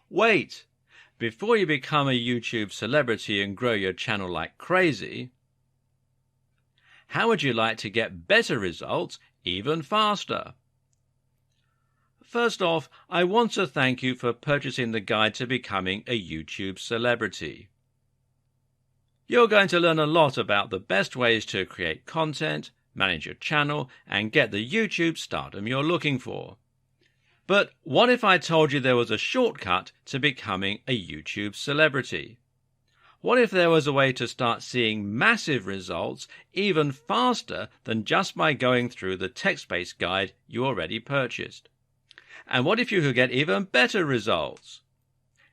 Wait! Before you become a YouTube celebrity and grow your channel like crazy, how would you like to get better results even faster? First off, I want to thank you for purchasing the guide to becoming a YouTube celebrity. You're going to learn a lot about the best ways to create content, manage your channel, and get the YouTube stardom you're looking for. But what if I told you there was a shortcut to becoming a YouTube celebrity? What if there was a way to start seeing massive results even faster than just by going through the text-based guide you already purchased? And what if you could get even better results?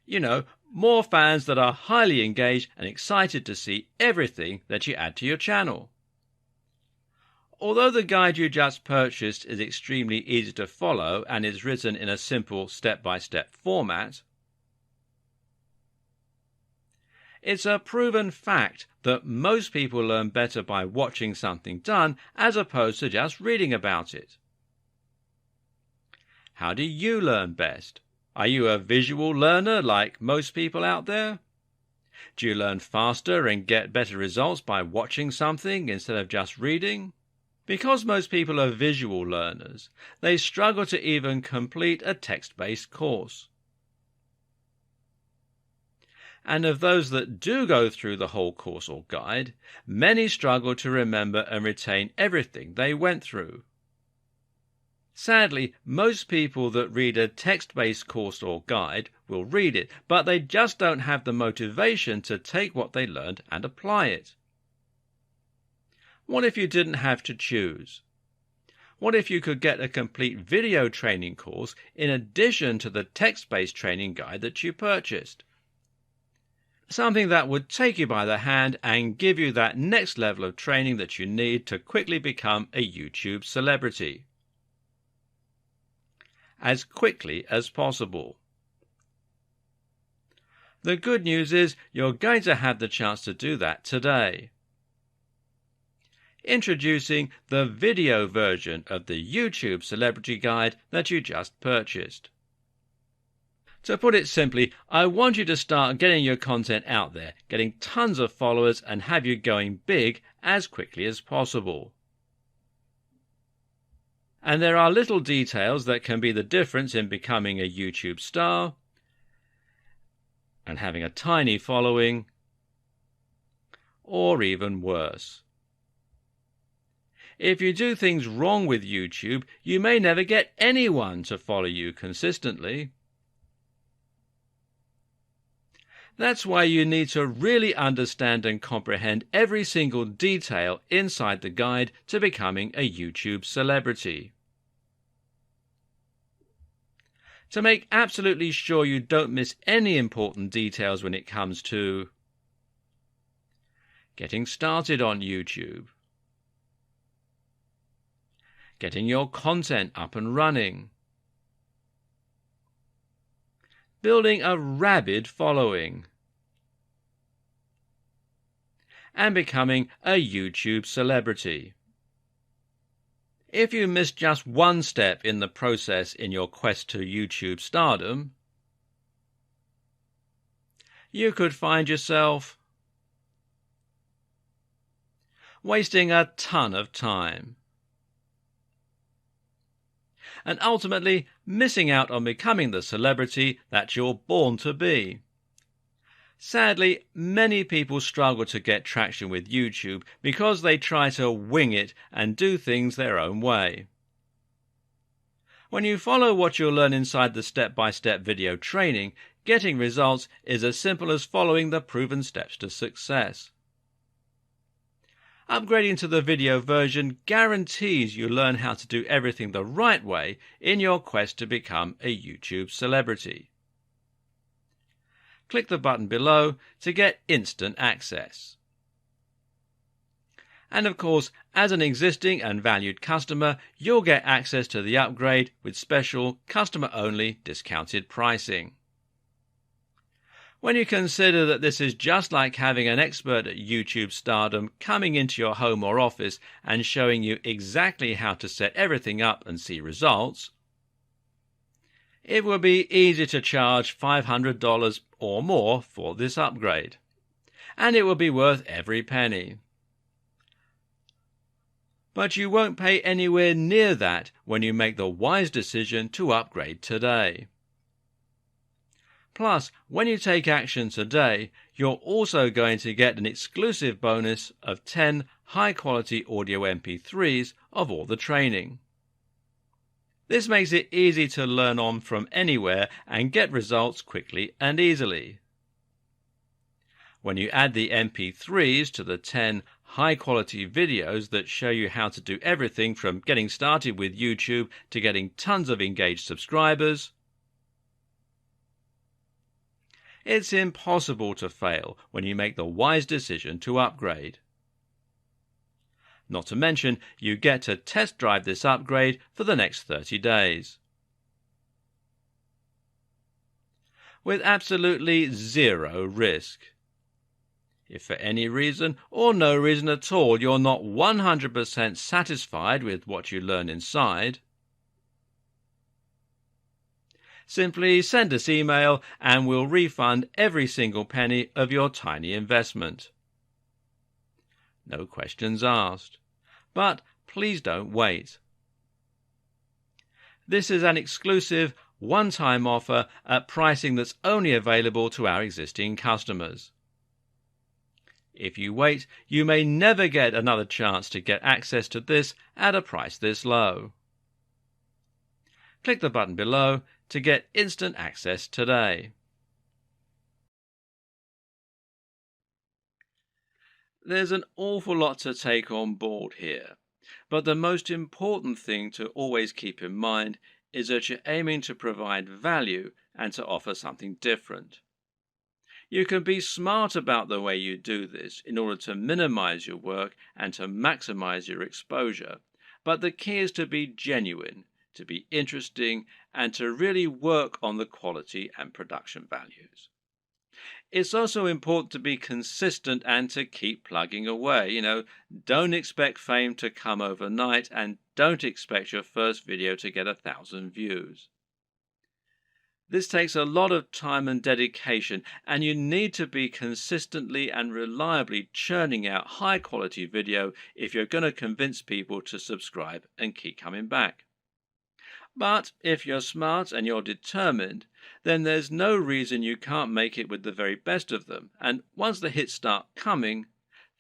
You know, more fans that are highly engaged and excited to see everything that you add to your channel. Although the guide you just purchased is extremely easy to follow and is written in a simple step-by-step format, it's a proven fact that most people learn better by watching something done as opposed to just reading about it. How do you learn best? Are you a visual learner like most people out there? Do you learn faster and get better results by watching something instead of just reading? Because most people are visual learners, they struggle to even complete a text-based course. And of those that do go through the whole course or guide, many struggle to remember and retain everything they went through. Sadly, most people that read a text-based course or guide will read it, but they just don't have the motivation to take what they learned and apply it. What if you didn't have to choose? What if you could get a complete video training course in addition to the text-based training guide that you purchased? Something that would take you by the hand and give you that next level of training that you need to quickly become a YouTube celebrity. As quickly as possible. The good news is you're going to have the chance to do that today. Introducing the video version of the YouTube Celebrity Guide that you just purchased. To put it simply, I want you to start getting your content out there, getting tons of followers and have you going big as quickly as possible. And there are little details that can be the difference in becoming a YouTube star and having a tiny following, or even worse. If you do things wrong with YouTube, you may never get anyone to follow you consistently. That's why you need to really understand and comprehend every single detail inside the guide to becoming a YouTube celebrity. To make absolutely sure you don't miss any important details when it comes to getting started on YouTube, getting your content up and running, building a rabid following, and becoming a YouTube celebrity. If you miss just one step in the process in your quest to YouTube stardom, you could find yourself wasting a ton of time and ultimately missing out on becoming the celebrity that you're born to be. Sadly, many people struggle to get traction with YouTube because they try to wing it and do things their own way. When you follow what you'll learn inside the step-by-step video training, getting results is as simple as following the proven steps to success. Upgrading to the video version guarantees you learn how to do everything the right way in your quest to become a YouTube celebrity. Click the button below to get instant access. And of course, as an existing and valued customer, you'll get access to the upgrade with special customer-only discounted pricing. When you consider that this is just like having an expert at YouTube stardom coming into your home or office and showing you exactly how to set everything up and see results, It will be easy to charge $500 or more for this upgrade, and it will be worth every penny. But you won't pay anywhere near that when you make the wise decision to upgrade today. Plus, when you take action today, you're also going to get an exclusive bonus of 10 high-quality audio MP3s of all the training. This makes it easy to learn on from anywhere and get results quickly and easily. When you add the MP3s to the 10 high-quality videos that show you how to do everything from getting started with YouTube to getting tons of engaged subscribers, it's impossible to fail when you make the wise decision to upgrade. Not to mention, you get to test drive this upgrade for the next 30 days. With absolutely zero risk. If for any reason or no reason at all you're not 100% satisfied with what you learn inside, simply send us email and we'll refund every single penny of your tiny investment. No questions asked. But please don't wait. This is an exclusive, one-time offer at pricing that's only available to our existing customers. If you wait, you may never get another chance to get access to this at a price this low. Click the button below to get instant access today. There's an awful lot to take on board here, but the most important thing to always keep in mind is that you're aiming to provide value and to offer something different. You can be smart about the way you do this in order to minimize your work and to maximize your exposure, but the key is to be genuine, to be interesting, and to really work on the quality and production values. It's also important to be consistent and to keep plugging away. Don't expect fame to come overnight, and don't expect your first video to get 1,000 views. This takes a lot of time and dedication, and you need to be consistently and reliably churning out high-quality video if you're going to convince people to subscribe and keep coming back. But if you're smart and you're determined, then there's no reason you can't make it with the very best of them, and once the hits start coming,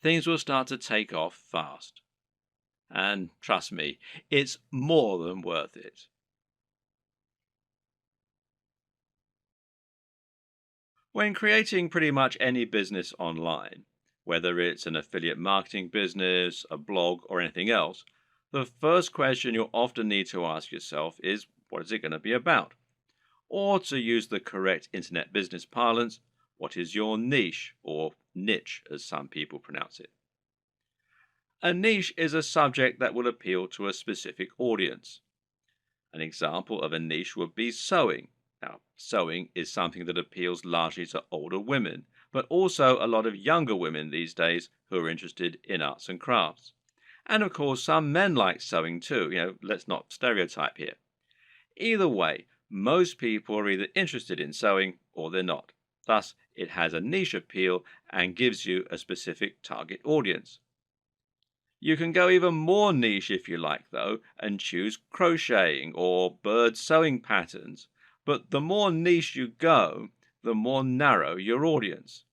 things will start to take off fast. And trust me, it's more than worth it. When creating pretty much any business online, whether it's an affiliate marketing business, a blog, or anything else, the first question you'll often need to ask yourself is, what is it going to be about? Or to use the correct internet business parlance, what is your niche, or niche as some people pronounce it? A niche is a subject that will appeal to a specific audience. An example of a niche would be sewing. Now, sewing is something that appeals largely to older women, but also a lot of younger women these days who are interested in arts and crafts. And of course, some men like sewing too. Let's not stereotype here. Either way, most people are either interested in sewing or they're not. Thus, it has a niche appeal and gives you a specific target audience. You can go even more niche if you like, though, and choose crocheting or bird sewing patterns. But the more niche you go, the more narrow your audience.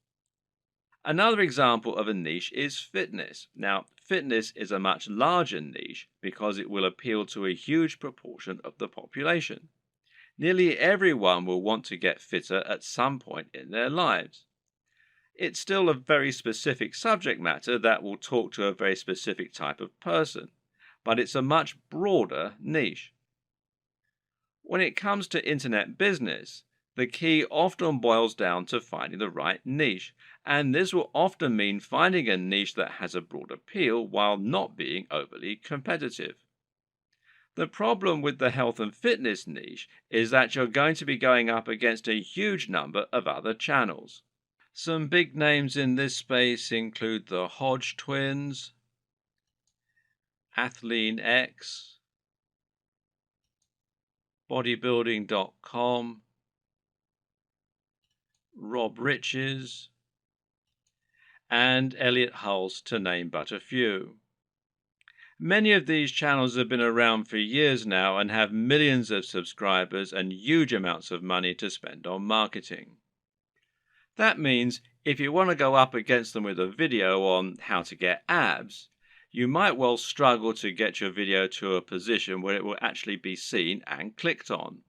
Another example of a niche is fitness. Now, fitness is a much larger niche because it will appeal to a huge proportion of the population. Nearly everyone will want to get fitter at some point in their lives. It's still a very specific subject matter that will talk to a very specific type of person, but it's a much broader niche. When it comes to internet business, the key often boils down to finding the right niche, and this will often mean finding a niche that has a broad appeal while not being overly competitive. The problem with the health and fitness niche is that you're going to be going up against a huge number of other channels. Some big names in this space include the Hodge twins, Athlean X, bodybuilding.com, Rob Riches, and Elliot Hulse, to name but a few. Many of these channels have been around for years now and have millions of subscribers and huge amounts of money to spend on marketing. That means if you want to go up against them with a video on how to get abs, you might well struggle to get your video to a position where it will actually be seen and clicked on.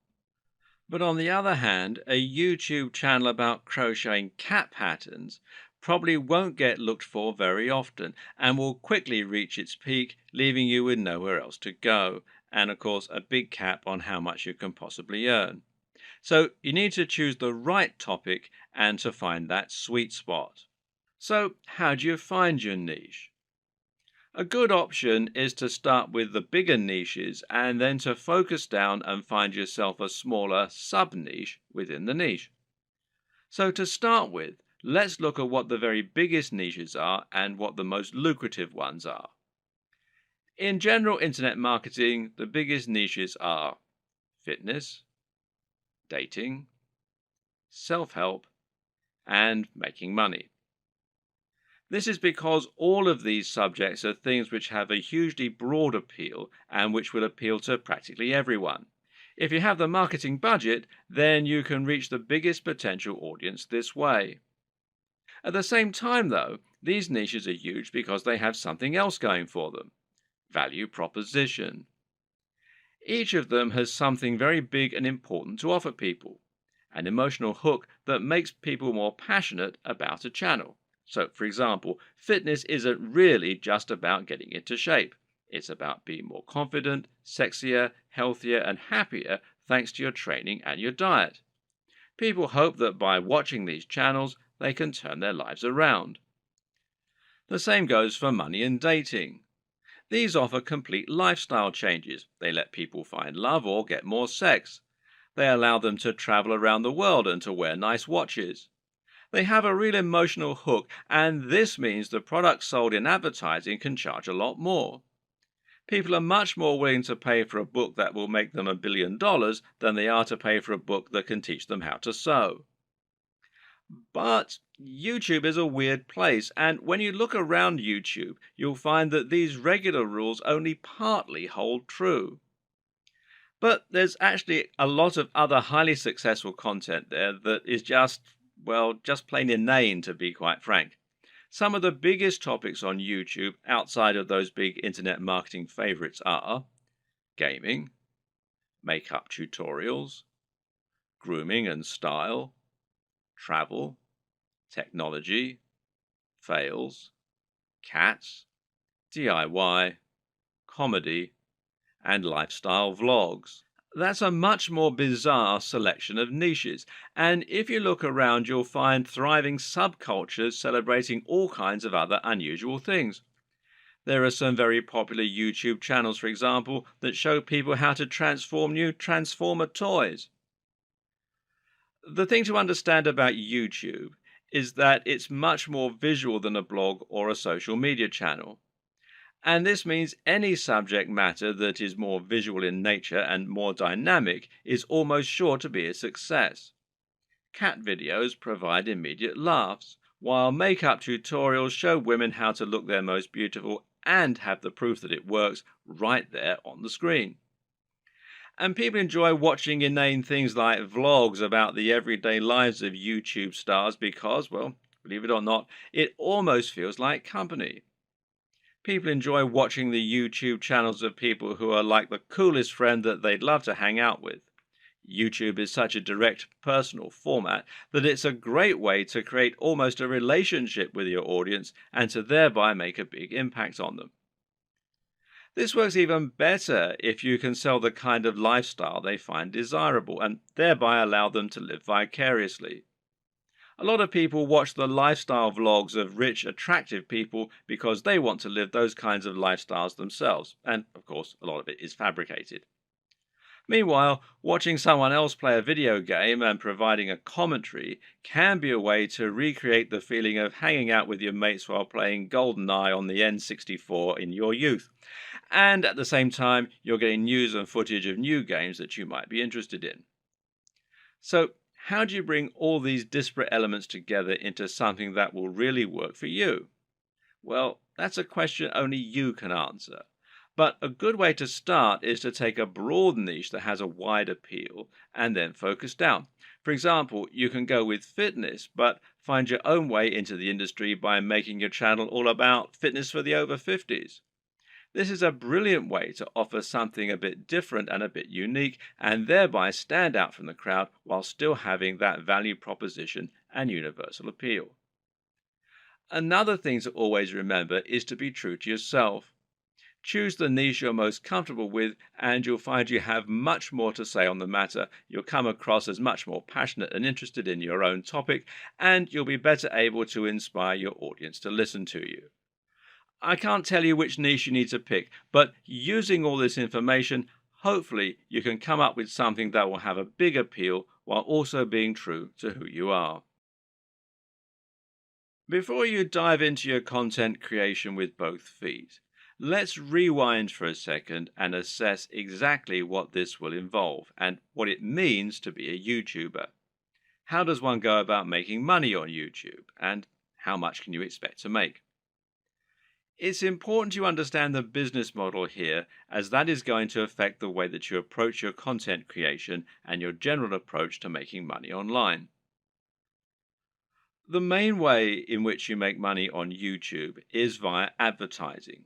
But on the other hand, a YouTube channel about crocheting cat patterns probably won't get looked for very often and will quickly reach its peak, leaving you with nowhere else to go, and of course a big cap on how much you can possibly earn. So you need to choose the right topic and to find that sweet spot. So how do you find your niche? A good option is to start with the bigger niches and then to focus down and find yourself a smaller sub-niche within the niche. So to start with, let's look at what the very biggest niches are and what the most lucrative ones are. In general internet marketing, the biggest niches are fitness, dating, self-help, and making money. This is because all of these subjects are things which have a hugely broad appeal and which will appeal to practically everyone. If you have the marketing budget, then you can reach the biggest potential audience this way. At the same time, though, these niches are huge because they have something else going for them: value proposition. Each of them has something very big and important to offer people, an emotional hook that makes people more passionate about a channel. So, for example, fitness isn't really just about getting into shape. It's about being more confident, sexier, healthier, and happier thanks to your training and your diet. People hope that by watching these channels, they can turn their lives around. The same goes for money and dating. These offer complete lifestyle changes. They let people find love or get more sex. They allow them to travel around the world and to wear nice watches. They have a real emotional hook, and this means the products sold in advertising can charge a lot more. People are much more willing to pay for a book that will make them $1 billion than they are to pay for a book that can teach them how to sew. But YouTube is a weird place, and when you look around YouTube, you'll find that these regular rules only partly hold true. But there's actually a lot of other highly successful content there that is just plain inane, to be quite frank. Some of the biggest topics on YouTube outside of those big internet marketing favorites are gaming, makeup tutorials, grooming and style, travel, technology, fails, cats, DIY, comedy, and lifestyle vlogs. That's a much more bizarre selection of niches, and if you look around, you'll find thriving subcultures celebrating all kinds of other unusual things. There are some very popular YouTube channels, for example, that show people how to transform new Transformer toys. The thing to understand about YouTube is that it's much more visual than a blog or a social media channel. And this means any subject matter that is more visual in nature and more dynamic is almost sure to be a success. Cat videos provide immediate laughs, while makeup tutorials show women how to look their most beautiful and have the proof that it works right there on the screen. And people enjoy watching inane things like vlogs about the everyday lives of YouTube stars because, well, believe it or not, it almost feels like company. People enjoy watching the YouTube channels of people who are like the coolest friend that they'd love to hang out with. YouTube is such a direct, personal format that it's a great way to create almost a relationship with your audience and to thereby make a big impact on them. This works even better if you can sell the kind of lifestyle they find desirable and thereby allow them to live vicariously. A lot of people watch the lifestyle vlogs of rich, attractive people because they want to live those kinds of lifestyles themselves, and of course, a lot of it is fabricated. Meanwhile, watching someone else play a video game and providing a commentary can be a way to recreate the feeling of hanging out with your mates while playing GoldenEye on the N64 in your youth. And at the same time, you're getting news and footage of new games that you might be interested in. So, how do you bring all these disparate elements together into something that will really work for you? Well, that's a question only you can answer. But a good way to start is to take a broad niche that has a wide appeal and then focus down. For example, you can go with fitness, but find your own way into the industry by making your channel all about fitness for the over 50s. This is a brilliant way to offer something a bit different and a bit unique, and thereby stand out from the crowd while still having that value proposition and universal appeal. Another thing to always remember is to be true to yourself. Choose the niche you're most comfortable with, and you'll find you have much more to say on the matter. You'll come across as much more passionate and interested in your own topic, and you'll be better able to inspire your audience to listen to you. I can't tell you which niche you need to pick, but using all this information, hopefully you can come up with something that will have a big appeal while also being true to who you are. Before you dive into your content creation with both feet, let's rewind for a second and assess exactly what this will involve and what it means to be a YouTuber. How does one go about making money on YouTube, and how much can you expect to make? It's important you understand the business model here, as that is going to affect the way that you approach your content creation and your general approach to making money online. The main way in which you make money on YouTube is via advertising.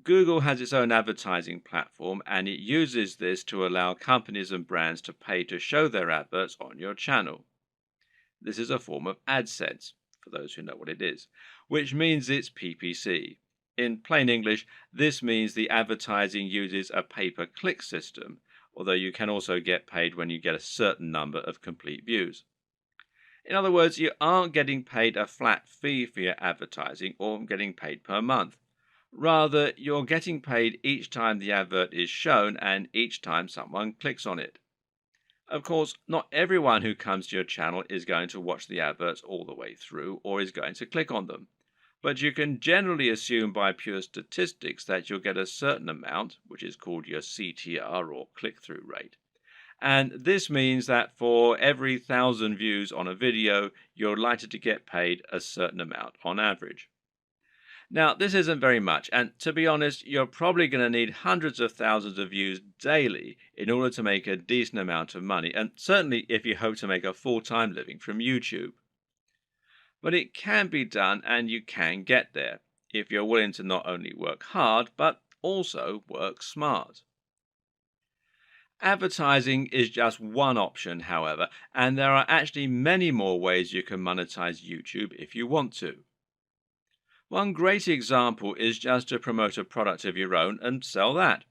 Google has its own advertising platform, and it uses this to allow companies and brands to pay to show their adverts on your channel. This is a form of AdSense, for those who know what it is, which means it's PPC. In plain English, this means the advertising uses a pay-per-click system, although you can also get paid when you get a certain number of complete views. In other words, you aren't getting paid a flat fee for your advertising or getting paid per month. Rather, you're getting paid each time the advert is shown and each time someone clicks on it. Of course, not everyone who comes to your channel is going to watch the adverts all the way through or is going to click on them. But you can generally assume by pure statistics that you'll get a certain amount, which is called your CTR or click-through rate. And this means that for every 1,000 views on a video, you're likely to get paid a certain amount on average. Now, this isn't very much, and to be honest, you're probably going to need hundreds of thousands of views daily in order to make a decent amount of money, and certainly if you hope to make a full-time living from YouTube. But it can be done, and you can get there, if you're willing to not only work hard, but also work smart. Advertising is just one option, however, and there are actually many more ways you can monetize YouTube if you want to. One great example is just to promote a product of your own and sell that.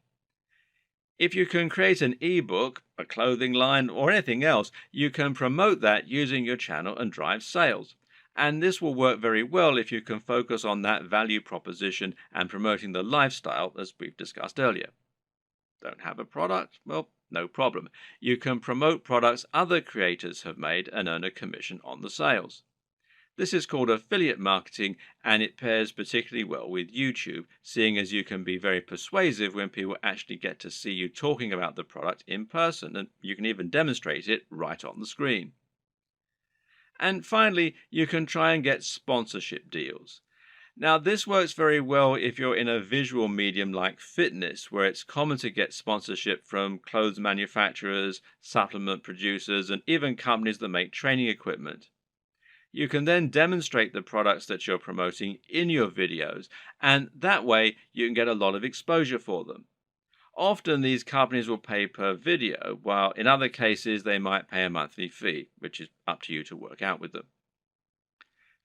If you can create an ebook, a clothing line, or anything else, you can promote that using your channel and drive sales. And this will work very well if you can focus on that value proposition and promoting the lifestyle as we've discussed earlier. Don't have a product? Well, no problem. You can promote products other creators have made and earn a commission on the sales. This is called affiliate marketing, and it pairs particularly well with YouTube, seeing as you can be very persuasive when people actually get to see you talking about the product in person, and you can even demonstrate it right on the screen. And finally, you can try and get sponsorship deals. Now, this works very well if you're in a visual medium like fitness, where it's common to get sponsorship from clothes manufacturers, supplement producers, and even companies that make training equipment. You can then demonstrate the products that you're promoting in your videos, and that way you can get a lot of exposure for them. Often these companies will pay per video, while in other cases they might pay a monthly fee, which is up to you to work out with them.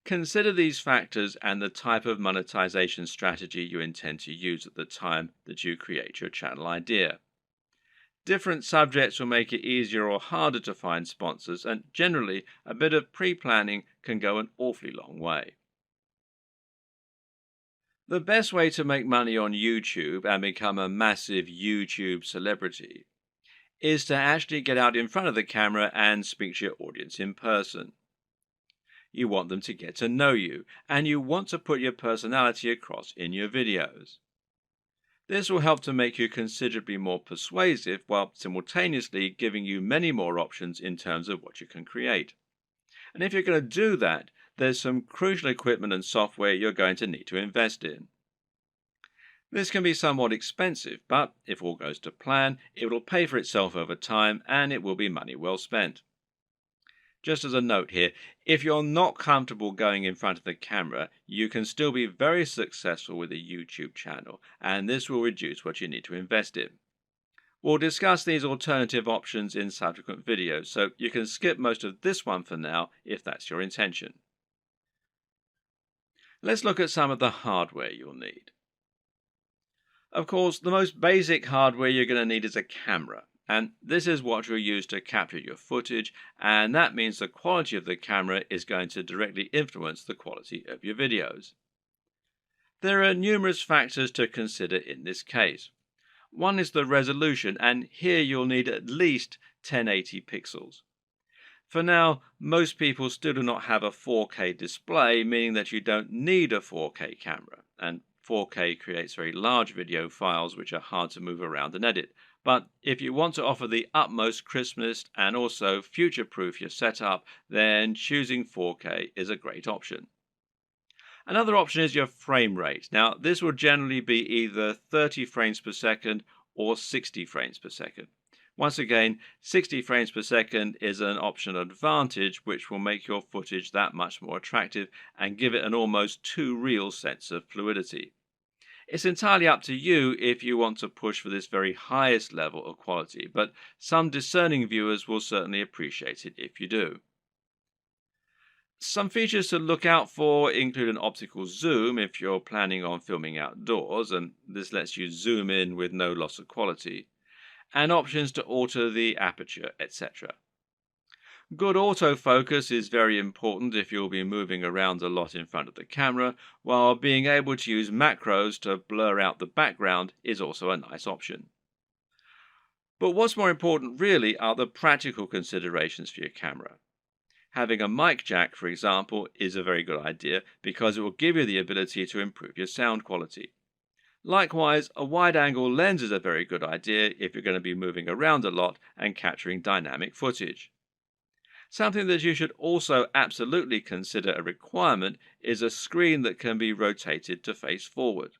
Consider these factors and the type of monetization strategy you intend to use at the time that you create your channel idea. Different subjects will make it easier or harder to find sponsors, and generally, a bit of pre-planning can go an awfully long way. The best way to make money on YouTube and become a massive YouTube celebrity is to actually get out in front of the camera and speak to your audience in person. You want them to get to know you, and you want to put your personality across in your videos. This will help to make you considerably more persuasive while simultaneously giving you many more options in terms of what you can create. And if you're going to do that, there's some crucial equipment and software you're going to need to invest in. This can be somewhat expensive, but if all goes to plan, it will pay for itself over time and it will be money well spent. Just as a note here, if you're not comfortable going in front of the camera, you can still be very successful with a YouTube channel, and this will reduce what you need to invest in. We'll discuss these alternative options in subsequent videos, so you can skip most of this one for now if that's your intention. Let's look at some of the hardware you'll need. Of course, the most basic hardware you're going to need is a camera, and this is what you'll use to capture your footage, and that means the quality of the camera is going to directly influence the quality of your videos. There are numerous factors to consider in this case. One is the resolution, and here you'll need at least 1080 pixels. For now, most people still do not have a 4K display, meaning that you don't need a 4K camera, and 4K creates very large video files which are hard to move around and edit. But if you want to offer the utmost crispness and also future-proof your setup, then choosing 4K is a great option. Another option is your frame rate. Now, this will generally be either 30 frames per second or 60 frames per second. Once again, 60 frames per second is an optional advantage which will make your footage that much more attractive and give it an almost too real sense of fluidity. It's entirely up to you if you want to push for this very highest level of quality, but some discerning viewers will certainly appreciate it if you do. Some features to look out for include an optical zoom if you're planning on filming outdoors, and this lets you zoom in with no loss of quality, and options to alter the aperture, etc. Good autofocus is very important if you'll be moving around a lot in front of the camera, while being able to use macros to blur out the background is also a nice option. But what's more important really are the practical considerations for your camera. Having a mic jack, for example, is a very good idea because it will give you the ability to improve your sound quality. Likewise, a wide-angle lens is a very good idea if you're going to be moving around a lot and capturing dynamic footage. Something that you should also absolutely consider a requirement is a screen that can be rotated to face forward.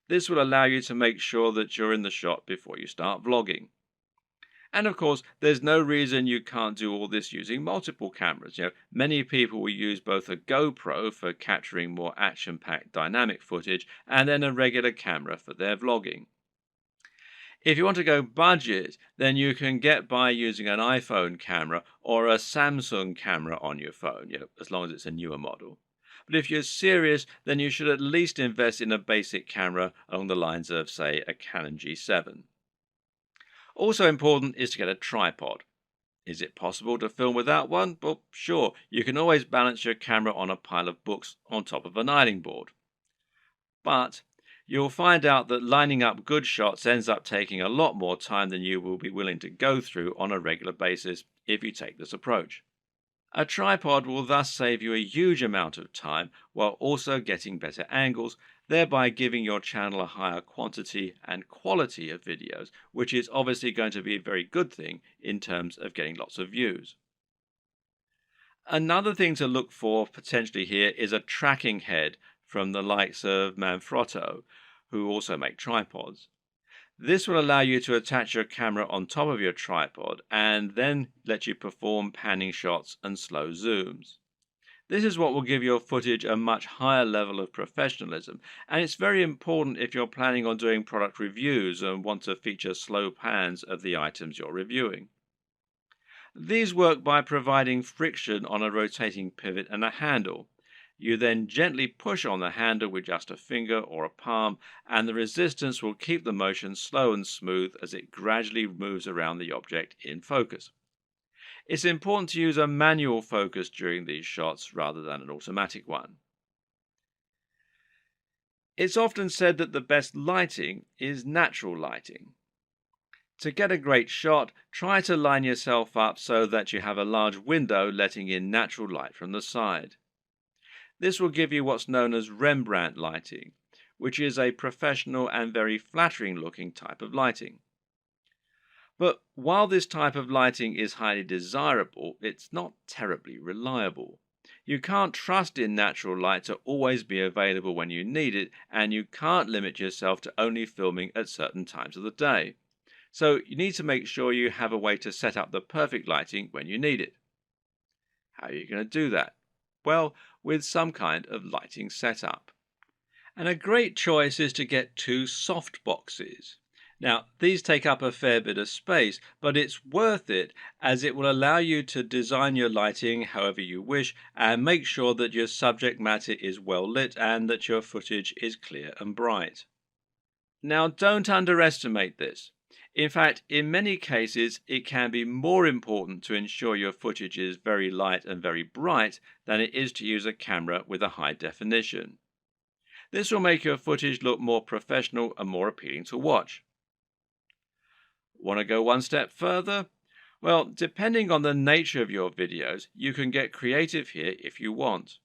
This will allow you to make sure that you're in the shot before you start vlogging. And of course, there's no reason you can't do all this using multiple cameras. Many people will use both a GoPro for capturing more action-packed dynamic footage and then a regular camera for their vlogging. If you want to go budget, then you can get by using an iPhone camera or a Samsung camera on your phone, as long as it's a newer model. But if you're serious, then you should at least invest in a basic camera along the lines of, say, a Canon G7. Also important is to get a tripod. Is it possible to film without one? Well, sure, you can always balance your camera on a pile of books on top of an ironing board. But you'll find out that lining up good shots ends up taking a lot more time than you will be willing to go through on a regular basis if you take this approach. A tripod will thus save you a huge amount of time while also getting better angles, thereby giving your channel a higher quantity and quality of videos, which is obviously going to be a very good thing in terms of getting lots of views. Another thing to look for potentially here is a tracking head from the likes of Manfrotto, who also make tripods. This will allow you to attach your camera on top of your tripod and then let you perform panning shots and slow zooms. This is what will give your footage a much higher level of professionalism, and it's very important if you're planning on doing product reviews and want to feature slow pans of the items you're reviewing. These work by providing friction on a rotating pivot and a handle. You then gently push on the handle with just a finger or a palm, and the resistance will keep the motion slow and smooth as it gradually moves around the object in focus. It's important to use a manual focus during these shots rather than an automatic one. It's often said that the best lighting is natural lighting. To get a great shot, try to line yourself up so that you have a large window letting in natural light from the side. This will give you what's known as Rembrandt lighting, which is a professional and very flattering looking type of lighting. But while this type of lighting is highly desirable, it's not terribly reliable. You can't trust in natural light to always be available when you need it, and you can't limit yourself to only filming at certain times of the day. So you need to make sure you have a way to set up the perfect lighting when you need it. How are you going to do that? Well, with some kind of lighting setup. And a great choice is to get two soft boxes. Now, these take up a fair bit of space, but it's worth it as it will allow you to design your lighting however you wish and make sure that your subject matter is well lit and that your footage is clear and bright. Now, don't underestimate this. In fact, in many cases, it can be more important to ensure your footage is very light and very bright than it is to use a camera with a high definition. This will make your footage look more professional and more appealing to watch. Want to go one step further? Well, depending on the nature of your videos, you can get creative here if you want.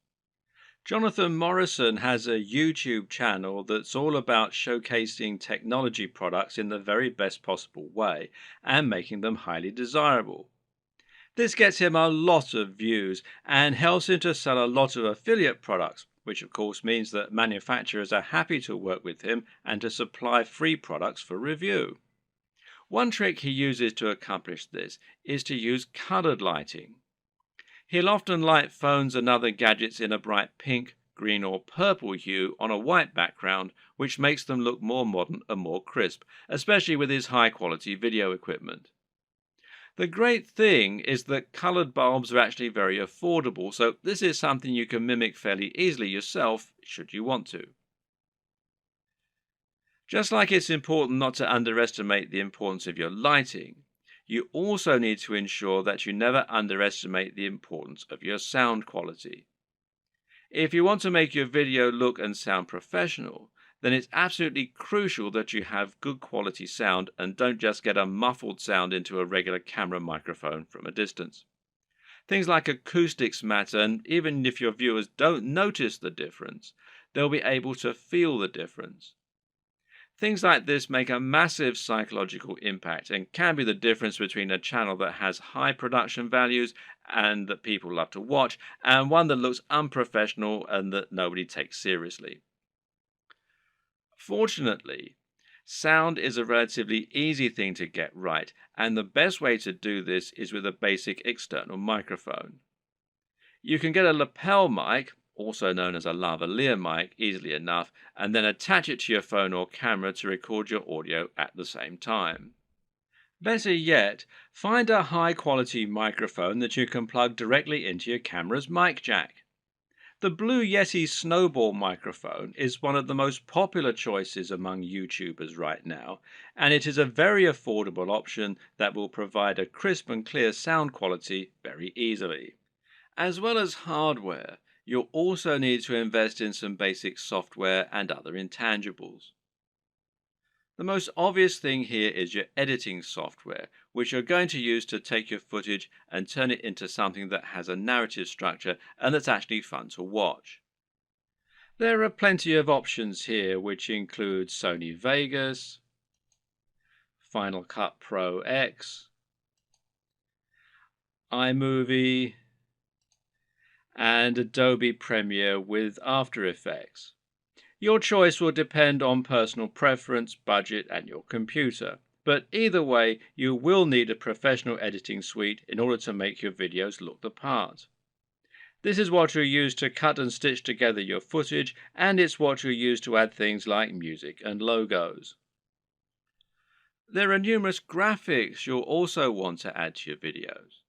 Jonathan Morrison has a YouTube channel that's all about showcasing technology products in the very best possible way and making them highly desirable. This gets him a lot of views and helps him to sell a lot of affiliate products, which of course means that manufacturers are happy to work with him and to supply free products for review. One trick he uses to accomplish this is to use colored lighting. He'll often light phones and other gadgets in a bright pink, green or purple hue on a white background, which makes them look more modern and more crisp, especially with his high-quality video equipment. The great thing is that colored bulbs are actually very affordable, so this is something you can mimic fairly easily yourself, should you want to. Just like it's important not to underestimate the importance of your lighting, you also need to ensure that you never underestimate the importance of your sound quality. If you want to make your video look and sound professional, then it's absolutely crucial that you have good quality sound and don't just get a muffled sound into a regular camera microphone from a distance. Things like acoustics matter, and even if your viewers don't notice the difference, they'll be able to feel the difference. Things like this make a massive psychological impact and can be the difference between a channel that has high production values and that people love to watch, and one that looks unprofessional and that nobody takes seriously. Fortunately, sound is a relatively easy thing to get right, and the best way to do this is with a basic external microphone. You can get a lapel mic, also known as a lavalier mic, easily enough, and then attach it to your phone or camera to record your audio at the same time. Better yet, find a high-quality microphone that you can plug directly into your camera's mic jack. The Blue Yeti Snowball microphone is one of the most popular choices among YouTubers right now, and it is a very affordable option that will provide a crisp and clear sound quality very easily. As well as hardware, you'll also need to invest in some basic software and other intangibles. The most obvious thing here is your editing software, which you're going to use to take your footage and turn it into something that has a narrative structure and that's actually fun to watch. There are plenty of options here, which include Sony Vegas, Final Cut Pro X, iMovie, and Adobe Premiere with After Effects. Your choice will depend on personal preference, budget, and your computer. But either way, you will need a professional editing suite in order to make your videos look the part. This is what you'll use to cut and stitch together your footage, and it's what you'll use to add things like music and logos. There are numerous graphics you'll also want to add to your videos.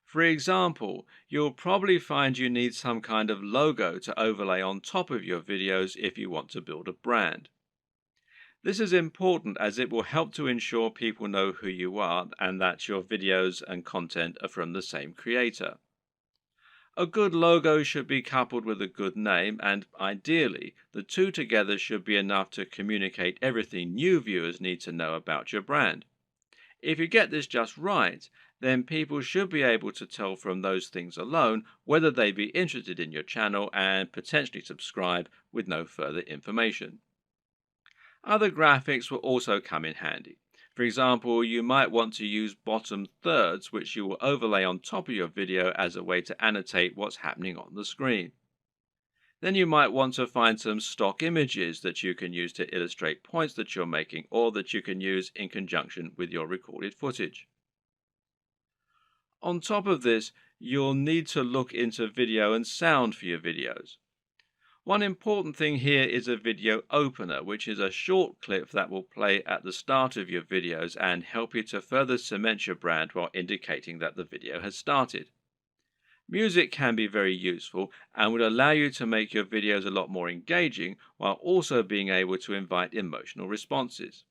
For example, you'll probably find you need some kind of logo to overlay on top of your videos if you want to build a brand. This is important as it will help to ensure people know who you are and that your videos and content are from the same creator. A good logo should be coupled with a good name, and ideally, the two together should be enough to communicate everything new viewers need to know about your brand. If you get this just right, then people should be able to tell from those things alone whether they'd be interested in your channel and potentially subscribe with no further information. Other graphics will also come in handy. For example, you might want to use bottom thirds, which you will overlay on top of your video as a way to annotate what's happening on the screen. Then you might want to find some stock images that you can use to illustrate points that you're making or that you can use in conjunction with your recorded footage. On top of this, you'll need to look into video and sound for your videos. One important thing here is a video opener, which is a short clip that will play at the start of your videos and help you to further cement your brand while indicating that the video has started. Music can be very useful and would allow you to make your videos a lot more engaging while also being able to invite emotional responses.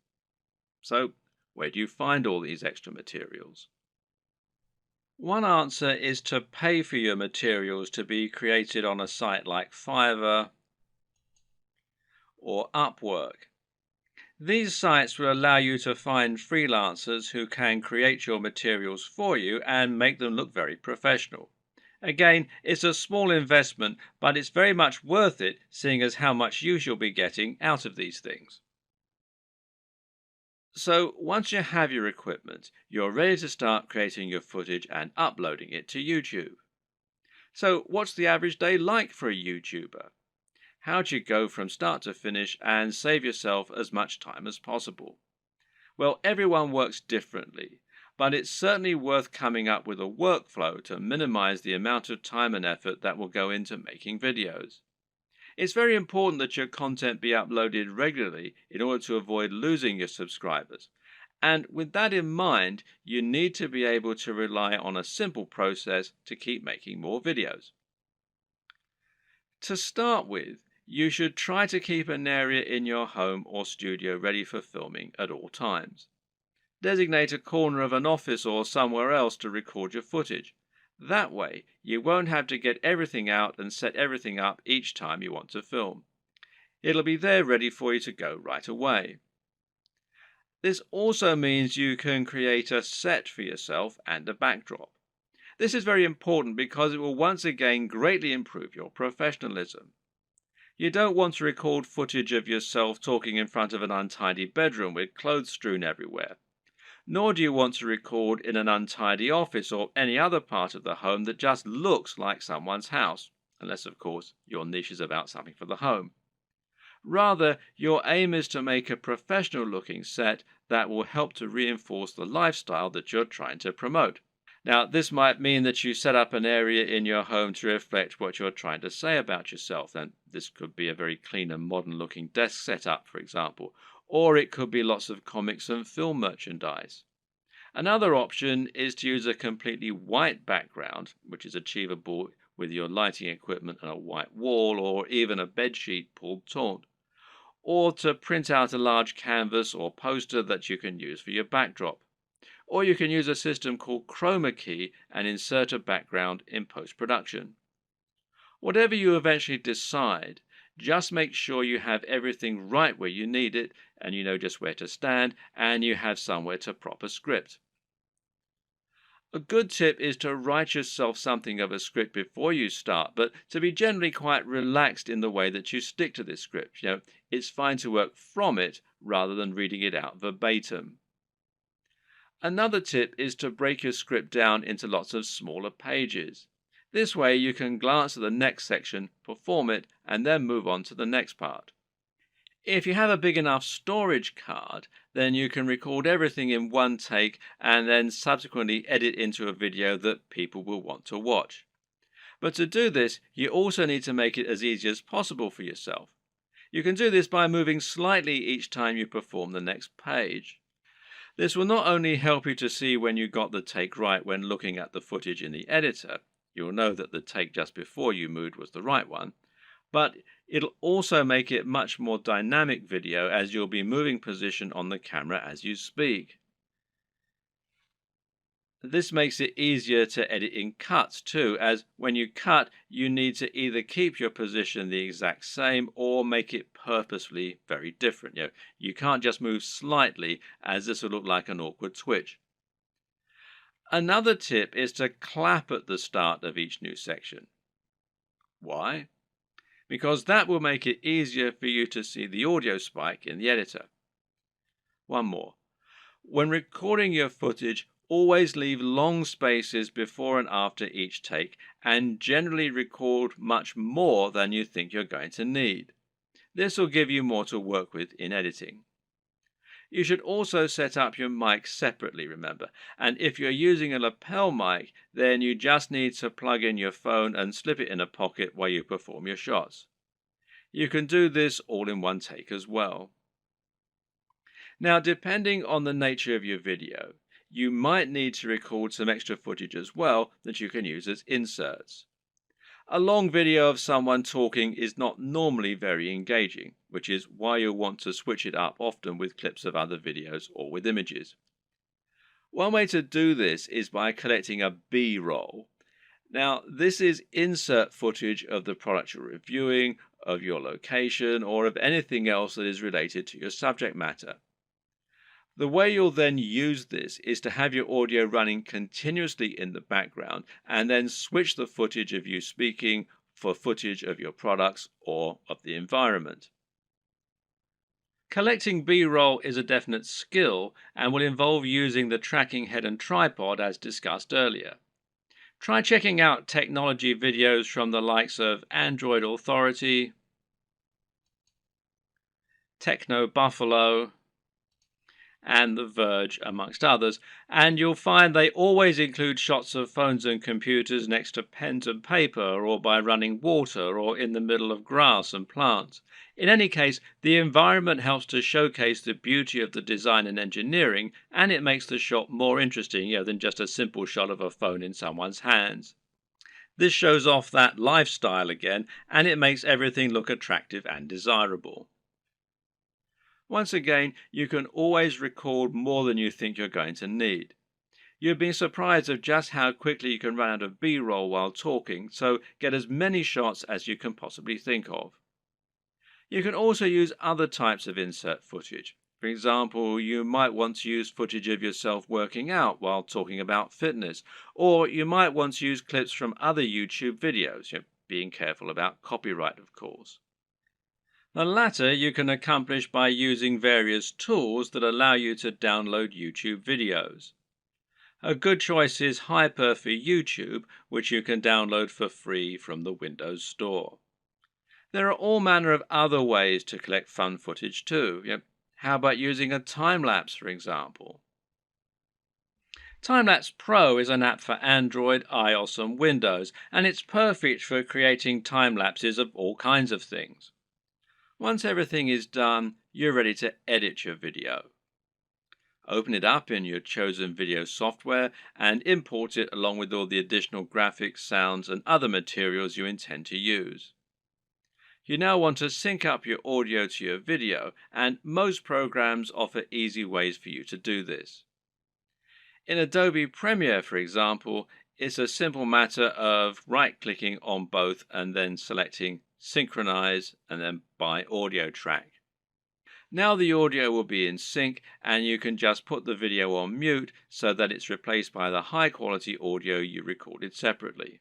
So, where do you find all these extra materials? One answer is to pay for your materials to be created on a site like Fiverr or Upwork. These sites will allow you to find freelancers who can create your materials for you and make them look very professional. Again, it's a small investment, but it's very much worth it, seeing as how much use you'll be getting out of these things. So once you have your equipment, you're ready to start creating your footage and uploading it to YouTube. So what's the average day like for a YouTuber? How do you go from start to finish and save yourself as much time as possible? Well, everyone works differently, but it's certainly worth coming up with a workflow to minimize the amount of time and effort that will go into making videos. It's very important that your content be uploaded regularly in order to avoid losing your subscribers. And with that in mind, you need to be able to rely on a simple process to keep making more videos. To start with, you should try to keep an area in your home or studio ready for filming at all times. Designate a corner of an office or somewhere else to record your footage. That way, you won't have to get everything out and set everything up each time you want to film. It'll be there ready for you to go right away. This also means you can create a set for yourself and a backdrop. This is very important because it will once again greatly improve your professionalism. You don't want to record footage of yourself talking in front of an untidy bedroom with clothes strewn everywhere. Nor do you want to record in an untidy office or any other part of the home that just looks like someone's house, unless, of course, your niche is about something for the home. Rather, your aim is to make a professional-looking set that will help to reinforce the lifestyle that you're trying to promote. Now, this might mean that you set up an area in your home to reflect what you're trying to say about yourself, and this could be a very clean and modern-looking desk setup, for example, or it could be lots of comics and film merchandise. Another option is to use a completely white background, which is achievable with your lighting equipment and a white wall or even a bedsheet pulled taut, or to print out a large canvas or poster that you can use for your backdrop. Or you can use a system called chroma key and insert a background in post-production. Whatever you eventually decide, just make sure you have everything right where you need it, and you know just where to stand, and you have somewhere to proper script. A good tip is to write yourself something of a script before you start, but to be generally quite relaxed in the way that you stick to this script. It's fine to work from it rather than reading it out verbatim. Another tip is to break your script down into lots of smaller pages. This way you can glance at the next section, perform it, and then move on to the next part. If you have a big enough storage card, then you can record everything in one take and then subsequently edit into a video that people will want to watch. But to do this, you also need to make it as easy as possible for yourself. You can do this by moving slightly each time you perform the next page. This will not only help you to see when you got the take right when looking at the footage in the editor, you'll know that the take just before you moved was the right one, but it'll also make it much more dynamic video as you'll be moving position on the camera as you speak. This makes it easier to edit in cuts too, as when you cut, you need to either keep your position the exact same or make it purposefully very different. You can't just move slightly, as this will look like an awkward twitch. Another tip is to clap at the start of each new section. Why? Because that will make it easier for you to see the audio spike in the editor. One more. When recording your footage, always leave long spaces before and after each take, and generally record much more than you think you're going to need. This will give you more to work with in editing. You should also set up your mic separately, remember, and if you're using a lapel mic, then you just need to plug in your phone and slip it in a pocket while you perform your shots. You can do this all in one take as well. Now, depending on the nature of your video, you might need to record some extra footage as well that you can use as inserts. A long video of someone talking is not normally very engaging, which is why you'll want to switch it up often with clips of other videos or with images. One way to do this is by collecting a B-roll. Now, this is insert footage of the product you're reviewing, of your location, or of anything else that is related to your subject matter. The way you'll then use this is to have your audio running continuously in the background and then switch the footage of you speaking for footage of your products or of the environment. Collecting B-roll is a definite skill and will involve using the tracking head and tripod as discussed earlier. Try checking out technology videos from the likes of Android Authority, Techno Buffalo, and The Verge, amongst others, and you'll find they always include shots of phones and computers next to pens and paper, or by running water, or in the middle of grass and plants. In any case, the environment helps to showcase the beauty of the design and engineering, and it makes the shot more interesting, than just a simple shot of a phone in someone's hands. This shows off that lifestyle again, and it makes everything look attractive and desirable. Once again, you can always record more than you think you're going to need. You've been surprised of just how quickly you can run out of B-roll while talking, so get as many shots as you can possibly think of. You can also use other types of insert footage. For example, you might want to use footage of yourself working out while talking about fitness, or you might want to use clips from other YouTube videos, being careful about copyright, of course. The latter you can accomplish by using various tools that allow you to download YouTube videos. A good choice is Hyper for YouTube, which you can download for free from the Windows Store. There are all manner of other ways to collect fun footage too. How about using a time-lapse, for example? Time-lapse Pro is an app for Android, iOS and Windows, and it's perfect for creating time-lapses of all kinds of things. Once everything is done, you're ready to edit your video. Open it up in your chosen video software and import it along with all the additional graphics, sounds, and other materials you intend to use. You now want to sync up your audio to your video, and most programs offer easy ways for you to do this. In Adobe Premiere, for example, it's a simple matter of right-clicking on both and then selecting Synchronize and then by audio track. Now the audio will be in sync and you can just put the video on mute so that it's replaced by the high quality audio you recorded separately.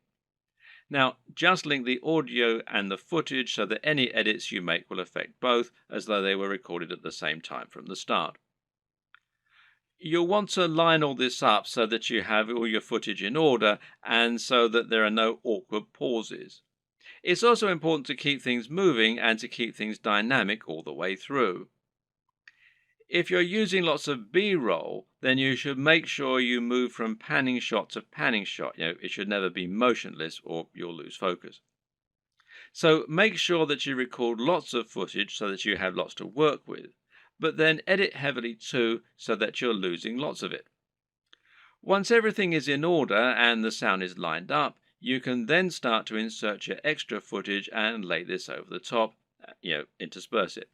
Now just link the audio and the footage so that any edits you make will affect both as though they were recorded at the same time from the start. You'll want to line all this up so that you have all your footage in order and so that there are no awkward pauses. It's also important to keep things moving and to keep things dynamic all the way through. If you're using lots of B-roll, then you should make sure you move from panning shot to panning shot. It should never be motionless or you'll lose focus. So make sure that you record lots of footage so that you have lots to work with, but then edit heavily too so that you're losing lots of it. Once everything is in order and the sound is lined up, you can then start to insert your extra footage and lay this over the top, intersperse it.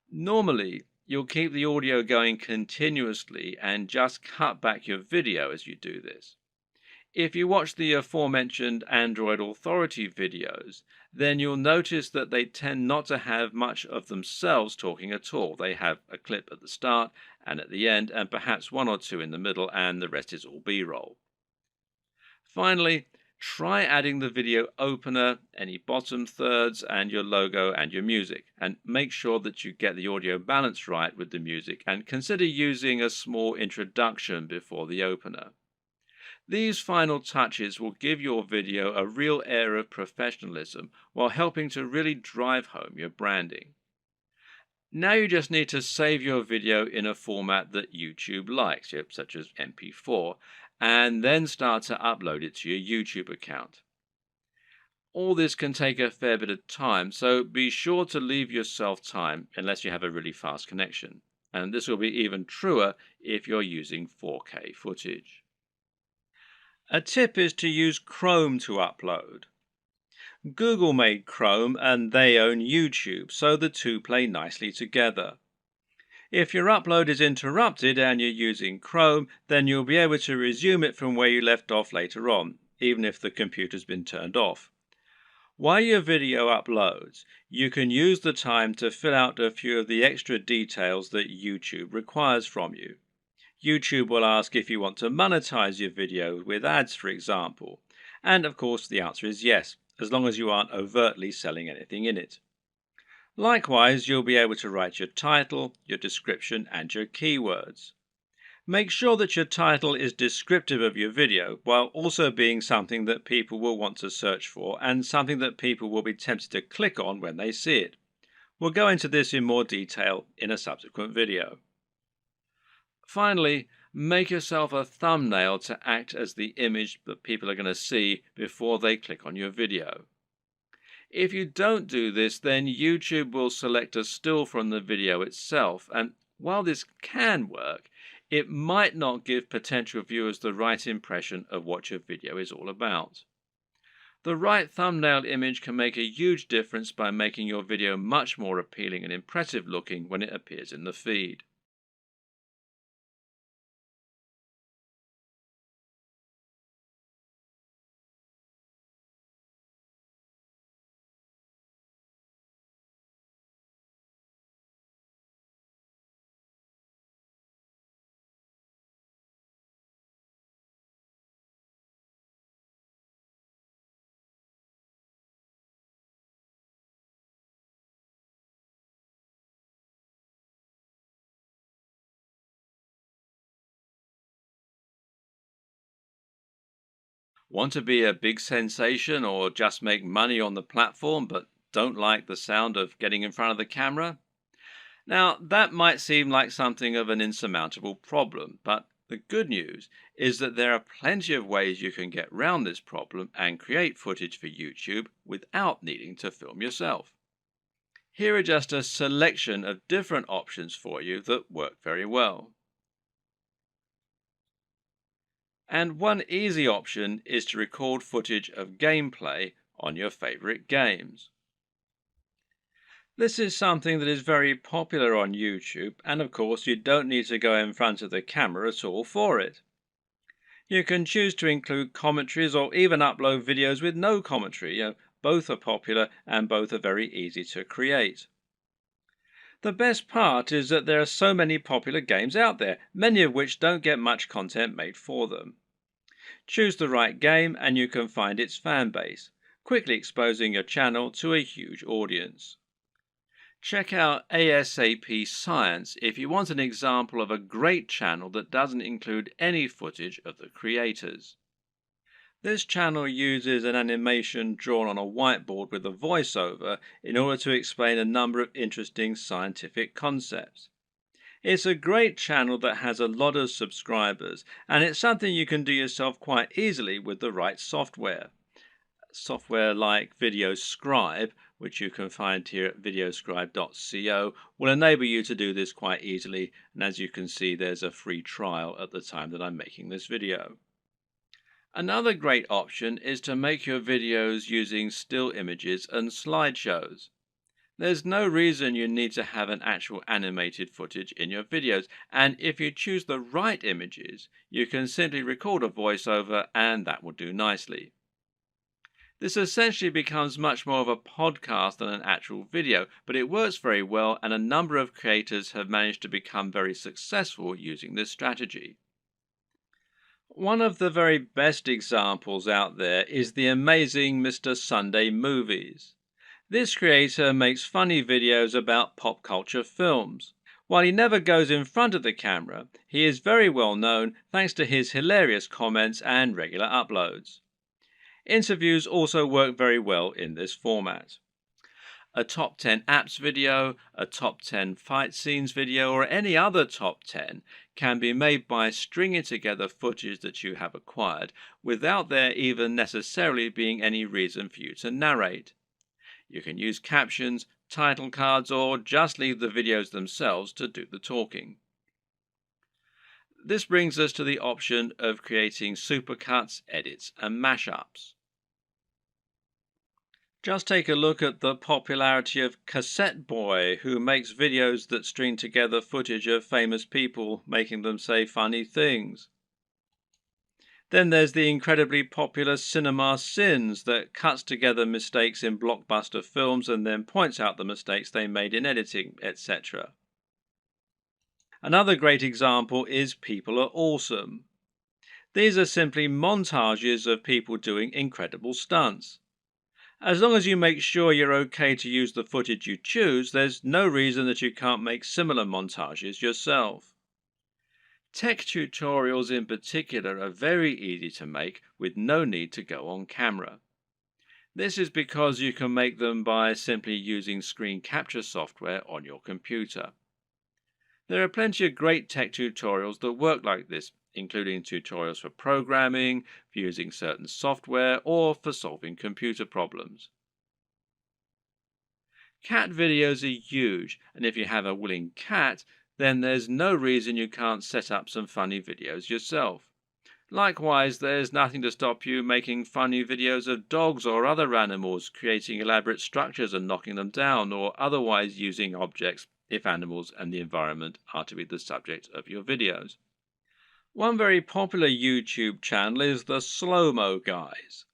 Normally, you'll keep the audio going continuously and just cut back your video as you do this. If you watch the aforementioned Android Authority videos, then you'll notice that they tend not to have much of themselves talking at all. They have a clip at the start and at the end, and perhaps one or two in the middle, and the rest is all B-roll. Finally, Try adding the video opener, any bottom thirds, and your logo and your music. And make sure that you get the audio balance right with the music, and consider using a small introduction before the opener. These final touches will give your video a real air of professionalism while helping to really drive home your branding. Now you just need to save your video in a format that YouTube likes, such as MP4, and then start to upload it to your YouTube account. All this can take a fair bit of time, so be sure to leave yourself time unless you have a really fast connection. And this will be even truer if you're using 4K footage. A tip is to use Chrome to upload. Google made Chrome and they own YouTube, so the two play nicely together. If your upload is interrupted and you're using Chrome, then you'll be able to resume it from where you left off later on, even if the computer's been turned off. While your video uploads, you can use the time to fill out a few of the extra details that YouTube requires from you. YouTube will ask if you want to monetize your video with ads, for example. And of course, the answer is yes, as long as you aren't overtly selling anything in it. Likewise, you'll be able to write your title, your description, and your keywords. Make sure that your title is descriptive of your video, while also being something that people will want to search for and something that people will be tempted to click on when they see it. We'll go into this in more detail in a subsequent video. Finally, make yourself a thumbnail to act as the image that people are going to see before they click on your video. If you don't do this, then YouTube will select a still from the video itself, and while this can work, it might not give potential viewers the right impression of what your video is all about. The right thumbnail image can make a huge difference by making your video much more appealing and impressive looking when it appears in the feed. Want to be a big sensation or just make money on the platform but don't like the sound of getting in front of the camera? Now, that might seem like something of an insurmountable problem, but the good news is that there are plenty of ways you can get around this problem and create footage for YouTube without needing to film yourself. Here are just a selection of different options for you that work very well. And one easy option is to record footage of gameplay on your favorite games. This is something that is very popular on YouTube, and of course you don't need to go in front of the camera at all for it. You can choose to include commentaries or even upload videos with no commentary. Both are popular and both are very easy to create. The best part is that there are so many popular games out there, many of which don't get much content made for them. Choose the right game and you can find its fan base, quickly exposing your channel to a huge audience. Check out ASAP Science if you want an example of a great channel that doesn't include any footage of the creators. This channel uses an animation drawn on a whiteboard with a voiceover in order to explain a number of interesting scientific concepts. It's a great channel that has a lot of subscribers, and it's something you can do yourself quite easily with the right software. Software like VideoScribe, which you can find here at videoscribe.co, will enable you to do this quite easily, and as you can see, there's a free trial at the time that I'm making this video. Another great option is to make your videos using still images and slideshows. There's no reason you need to have an actual animated footage in your videos, and if you choose the right images, you can simply record a voiceover and that will do nicely. This essentially becomes much more of a podcast than an actual video, but it works very well and a number of creators have managed to become very successful using this strategy. One of the very best examples out there is the amazing Mr. Sunday Movies. This creator makes funny videos about pop culture films. While he never goes in front of the camera, he is very well known thanks to his hilarious comments and regular uploads. Interviews also work very well in this format. A top 10 apps video, a top 10 fight scenes video, or any other top 10 can be made by stringing together footage that you have acquired without there even necessarily being any reason for you to narrate. You can use captions, title cards, or just leave the videos themselves to do the talking. This brings us to the option of creating supercuts, edits, and mashups. Just take a look at the popularity of Cassette Boy, who makes videos that string together footage of famous people making them say funny things. Then there's the incredibly popular Cinema Sins that cuts together mistakes in blockbuster films and then points out the mistakes they made in editing, etc. Another great example is People Are Awesome. These are simply montages of people doing incredible stunts. As long as you make sure you're okay to use the footage you choose, there's no reason that you can't make similar montages yourself. Tech tutorials in particular are very easy to make with no need to go on camera. This is because you can make them by simply using screen capture software on your computer. There are plenty of great tech tutorials that work like this, including tutorials for programming, for using certain software, or for solving computer problems. Cat videos are huge, and if you have a willing cat, then there's no reason you can't set up some funny videos yourself. Likewise, there's nothing to stop you making funny videos of dogs or other animals creating elaborate structures and knocking them down, or otherwise using objects if animals and the environment are to be the subject of your videos. One very popular YouTube channel is the Slow-Mo Guys.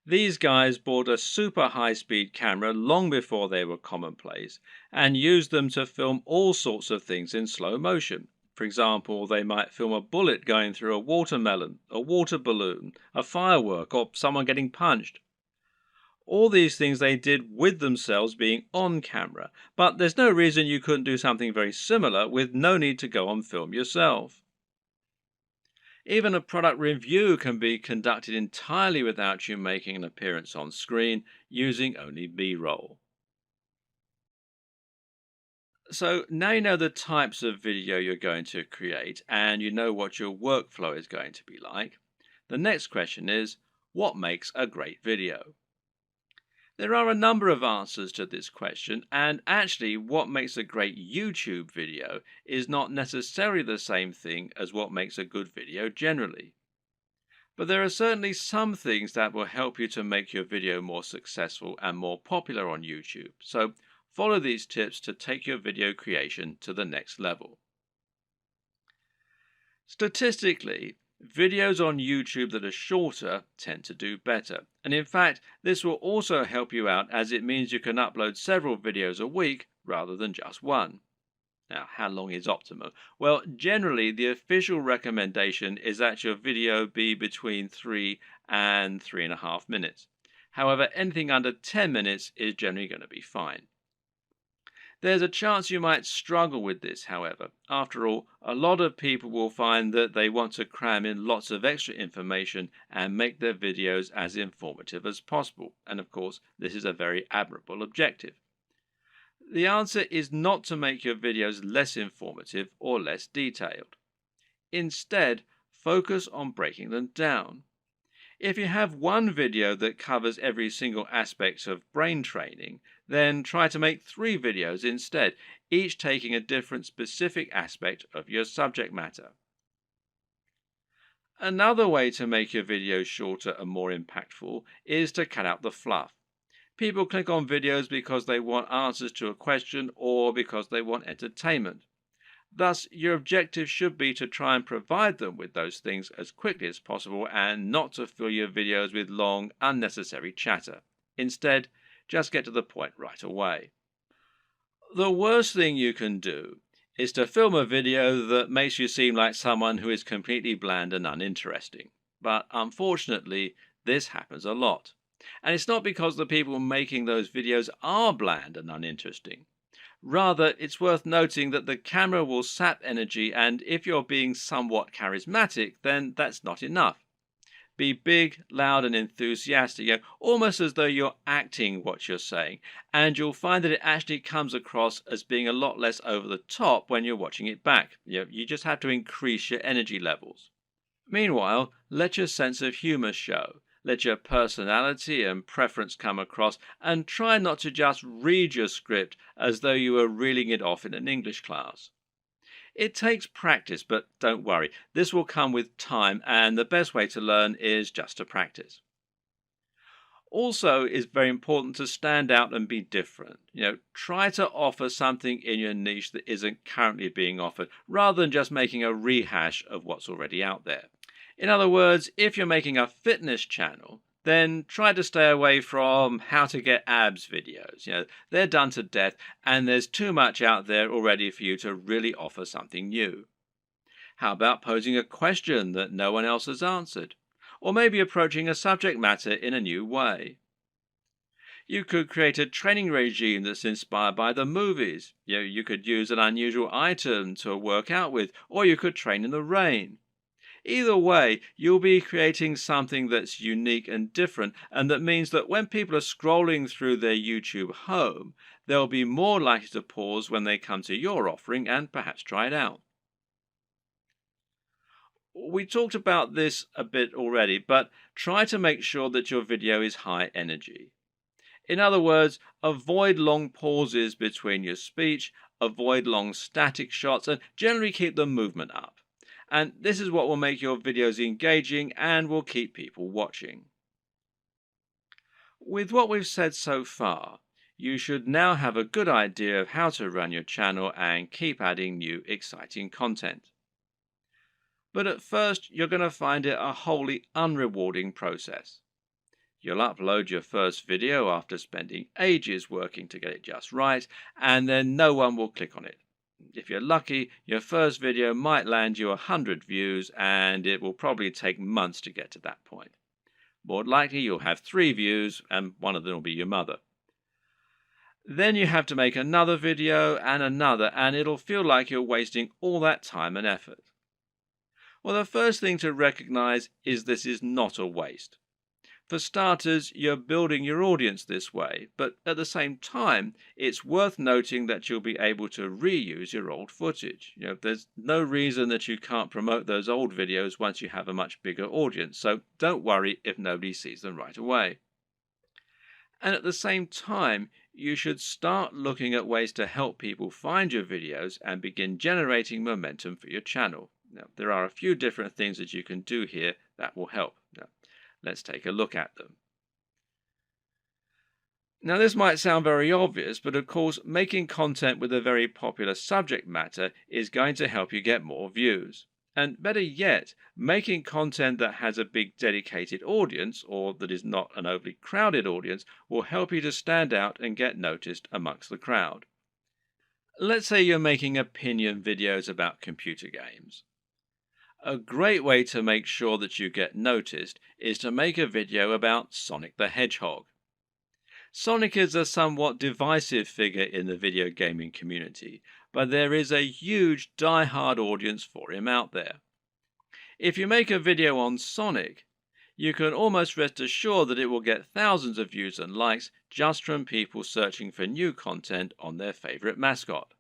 These guys bought a super high-speed camera long before they were commonplace and used them to film all sorts of things in slow motion. For example, they might film a bullet going through a watermelon, a water balloon, a firework, or someone getting punched. All these things they did with themselves being on camera, but there's no reason you couldn't do something very similar with no need to go on film yourself. Even a product review can be conducted entirely without you making an appearance on screen, using only B-roll. So now you know the types of video you're going to create and you know what your workflow is going to be like. The next question is, what makes a great video? There are a number of answers to this question, and actually what makes a great YouTube video is not necessarily the same thing as what makes a good video generally. But there are certainly some things that will help you to make your video more successful and more popular on YouTube. So follow these tips to take your video creation to the next level. Statistically, videos on YouTube that are shorter tend to do better. And in fact, this will also help you out as it means you can upload several videos a week rather than just one. Now, how long is optimal? Well, generally, the official recommendation is that your video be between 3 and 3.5 minutes. However, anything under 10 minutes is generally going to be fine. There's a chance you might struggle with this, however. After all, a lot of people will find that they want to cram in lots of extra information and make their videos as informative as possible. And of course, this is a very admirable objective. The answer is not to make your videos less informative or less detailed. Instead, focus on breaking them down. If you have one video that covers every single aspect of brain training, then try to make 3 videos instead, each taking a different specific aspect of your subject matter. Another way to make your videos shorter and more impactful is to cut out the fluff. People click on videos because they want answers to a question or because they want entertainment. Thus, your objective should be to try and provide them with those things as quickly as possible and not to fill your videos with long, unnecessary chatter. Instead, just get to the point right away. The worst thing you can do is to film a video that makes you seem like someone who is completely bland and uninteresting. But unfortunately, this happens a lot. And it's not because the people making those videos are bland and uninteresting. Rather, it's worth noting that the camera will sap energy, and if you're being somewhat charismatic, then that's not enough. Be big, loud, and enthusiastic, almost as though you're acting what you're saying, and you'll find that it actually comes across as being a lot less over the top when you're watching it back. You just have to increase your energy levels. Meanwhile, let your sense of humor show. Let your personality and preference come across, and try not to just read your script as though you were reeling it off in an English class. It takes practice, but don't worry, this will come with time, and the best way to learn is just to practice. Also, it's very important to stand out and be different. Try to offer something in your niche that isn't currently being offered, rather than just making a rehash of what's already out there. In other words, if you're making a fitness channel, then try to stay away from how to get abs videos. They're done to death, and there's too much out there already for you to really offer something new. How about posing a question that no one else has answered? Or maybe approaching a subject matter in a new way. You could create a training regime that's inspired by the movies. You could use an unusual item to work out with, or you could train in the rain. Either way, you'll be creating something that's unique and different, and that means that when people are scrolling through their YouTube home, they'll be more likely to pause when they come to your offering and perhaps try it out. We talked about this a bit already, but try to make sure that your video is high energy. In other words, avoid long pauses between your speech, avoid long static shots, and generally keep the movement up. And this is what will make your videos engaging and will keep people watching. With what we've said so far, you should now have a good idea of how to run your channel and keep adding new exciting content. But at first, you're going to find it a wholly unrewarding process. You'll upload your first video after spending ages working to get it just right, and then no one will click on it. If you're lucky, your first video might land you 100 views, and it will probably take months to get to that point. More likely, you'll have 3 views, and one of them will be your mother. Then you have to make another video and another, and it'll feel like you're wasting all that time and effort. Well, the first thing to recognize is this is not a waste. For starters, you're building your audience this way, but at the same time, it's worth noting that you'll be able to reuse your old footage. There's no reason that you can't promote those old videos once you have a much bigger audience, so don't worry if nobody sees them right away. And at the same time, you should start looking at ways to help people find your videos and begin generating momentum for your channel. Now, there are a few different things that you can do here that will help. Let's take a look at them. Now, this might sound very obvious, but of course, making content with a very popular subject matter is going to help you get more views. And better yet, making content that has a big dedicated audience, or that is not an overly crowded audience, will help you to stand out and get noticed amongst the crowd. Let's say you're making opinion videos about computer games. A great way to make sure that you get noticed is to make a video about Sonic the Hedgehog. Sonic is a somewhat divisive figure in the video gaming community, but there is a huge die-hard audience for him out there. If you make a video on Sonic, you can almost rest assured that it will get thousands of views and likes just from people searching for new content on their favorite mascot.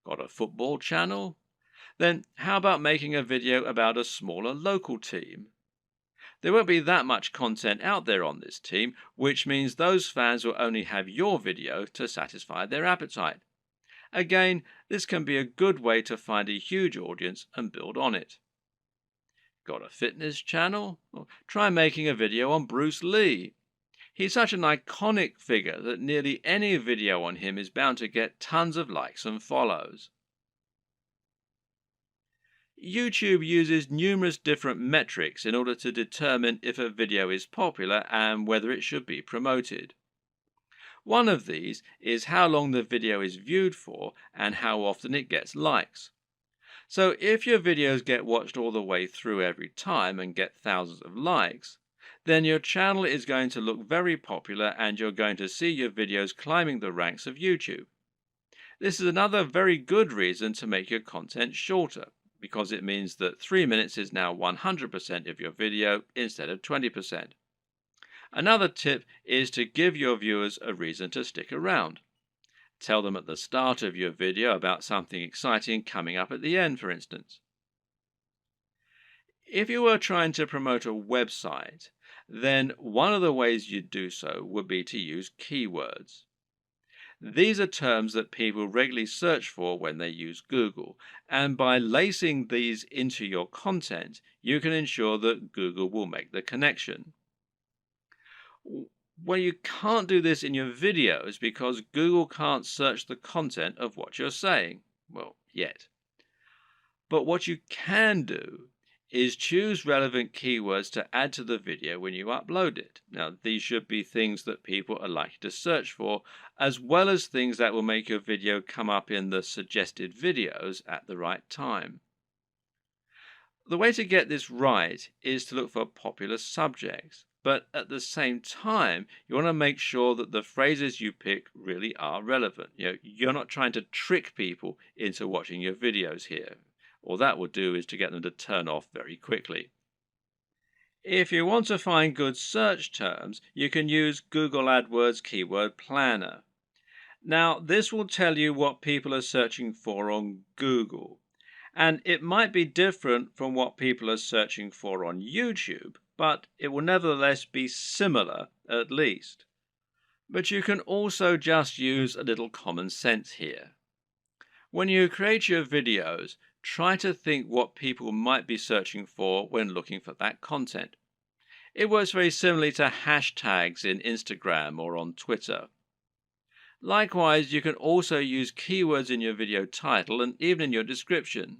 Got a football channel? Then how about making a video about a smaller local team? There won't be that much content out there on this team, which means those fans will only have your video to satisfy their appetite. Again, this can be a good way to find a huge audience and build on it. Got a fitness channel? Well, try making a video on Bruce Lee. He's such an iconic figure that nearly any video on him is bound to get tons of likes and follows. YouTube uses numerous different metrics in order to determine if a video is popular and whether it should be promoted. One of these is how long the video is viewed for and how often it gets likes. So if your videos get watched all the way through every time and get thousands of likes, then your channel is going to look very popular and you're going to see your videos climbing the ranks of YouTube. This is another very good reason to make your content shorter, because it means that 3 minutes is now 100% of your video instead of 20%. Another tip is to give your viewers a reason to stick around. Tell them at the start of your video about something exciting coming up at the end, for instance. If you were trying to promote a website, then one of the ways you'd do so would be to use keywords. These are terms that people regularly search for when they use Google, and by lacing these into your content, you can ensure that Google will make the connection. Well, you can't do this in your videos because Google can't search the content of what you're saying. Well, yet. But what you can do is choose relevant keywords to add to the video when you upload it. Now, these should be things that people are likely to search for, as well as things that will make your video come up in the suggested videos at the right time. The way to get this right is to look for popular subjects, but at the same time, you want to make sure that the phrases you pick really are relevant. You're not trying to trick people into watching your videos here. All that will do is to get them to turn off very quickly. If you want to find good search terms, you can use Google AdWords Keyword Planner. Now, this will tell you what people are searching for on Google, and it might be different from what people are searching for on YouTube, but it will nevertheless be similar at least. But you can also just use a little common sense here. When you create your videos, try to think what people might be searching for when looking for that content. It works very similarly to hashtags in Instagram or on Twitter. Likewise, you can also use keywords in your video title and even in your description.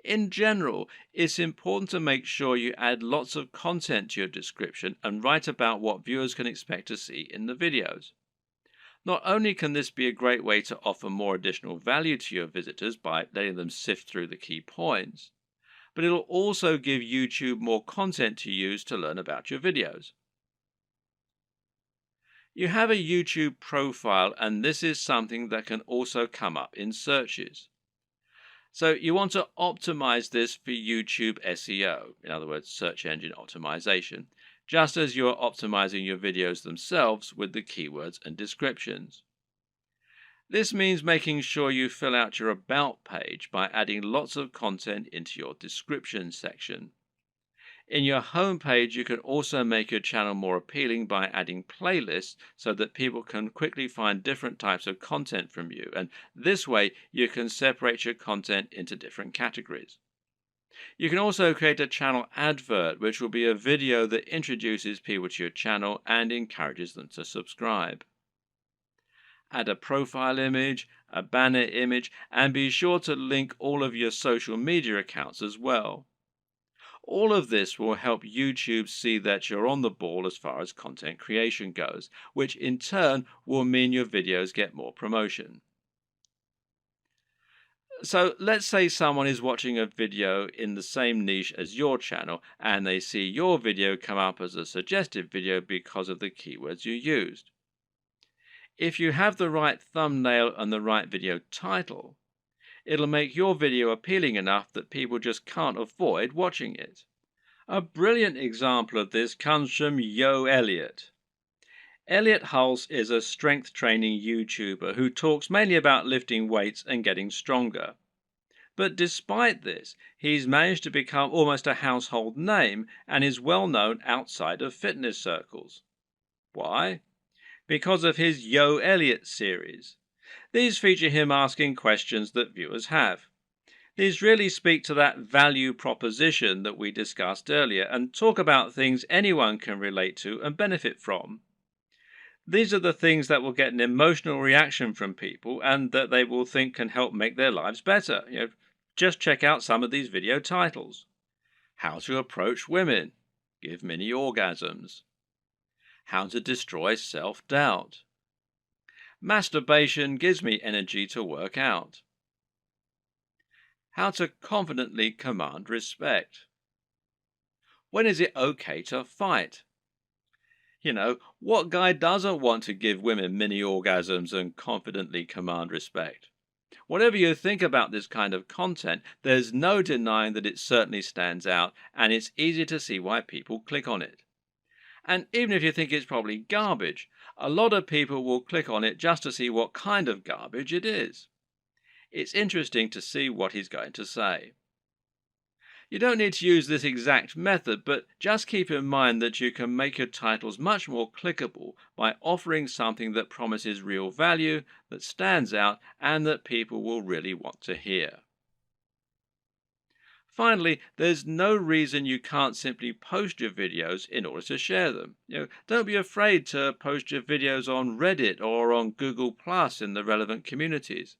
In general, it's important to make sure you add lots of content to your description and write about what viewers can expect to see in the videos. Not only can this be a great way to offer more additional value to your visitors by letting them sift through the key points, but it'll also give YouTube more content to use to learn about your videos. You have a YouTube profile, and this is something that can also come up in searches. So you want to optimize this for YouTube SEO, in other words, search engine optimization, just as you're optimizing your videos themselves with the keywords and descriptions. This means making sure you fill out your About page by adding lots of content into your description section. In your home page, you can also make your channel more appealing by adding playlists so that people can quickly find different types of content from you, and this way you can separate your content into different categories. You can also create a channel advert, which will be a video that introduces people to your channel and encourages them to subscribe. Add a profile image, a banner image, and be sure to link all of your social media accounts as well. All of this will help YouTube see that you're on the ball as far as content creation goes, which in turn will mean your videos get more promotion. So let's say someone is watching a video in the same niche as your channel and they see your video come up as a suggested video because of the keywords you used. If you have the right thumbnail and the right video title, it'll make your video appealing enough that people just can't avoid watching it. A brilliant example of this comes from Yo Elliott. Elliott Hulse is a strength training YouTuber who talks mainly about lifting weights and getting stronger. But despite this, he's managed to become almost a household name and is well known outside of fitness circles. Why? Because of his Yo Elliott series. These feature him asking questions that viewers have. These really speak to that value proposition that we discussed earlier and talk about things anyone can relate to and benefit from. These are the things that will get an emotional reaction from people and that they will think can help make their lives better. Just check out some of these video titles. How to approach women. Give mini orgasms. How to destroy self-doubt. Masturbation gives me energy to work out. How to confidently command respect. When is it okay to fight? What guy doesn't want to give women mini orgasms and confidently command respect? Whatever you think about this kind of content, there's no denying that it certainly stands out, and it's easy to see why people click on it. And even if you think it's probably garbage, a lot of people will click on it just to see what kind of garbage it is. It's interesting to see what he's going to say. You don't need to use this exact method, but just keep in mind that you can make your titles much more clickable by offering something that promises real value, that stands out, and that people will really want to hear. Finally, there's no reason you can't simply post your videos in order to share them. Don't be afraid to post your videos on Reddit or on Google Plus in the relevant communities.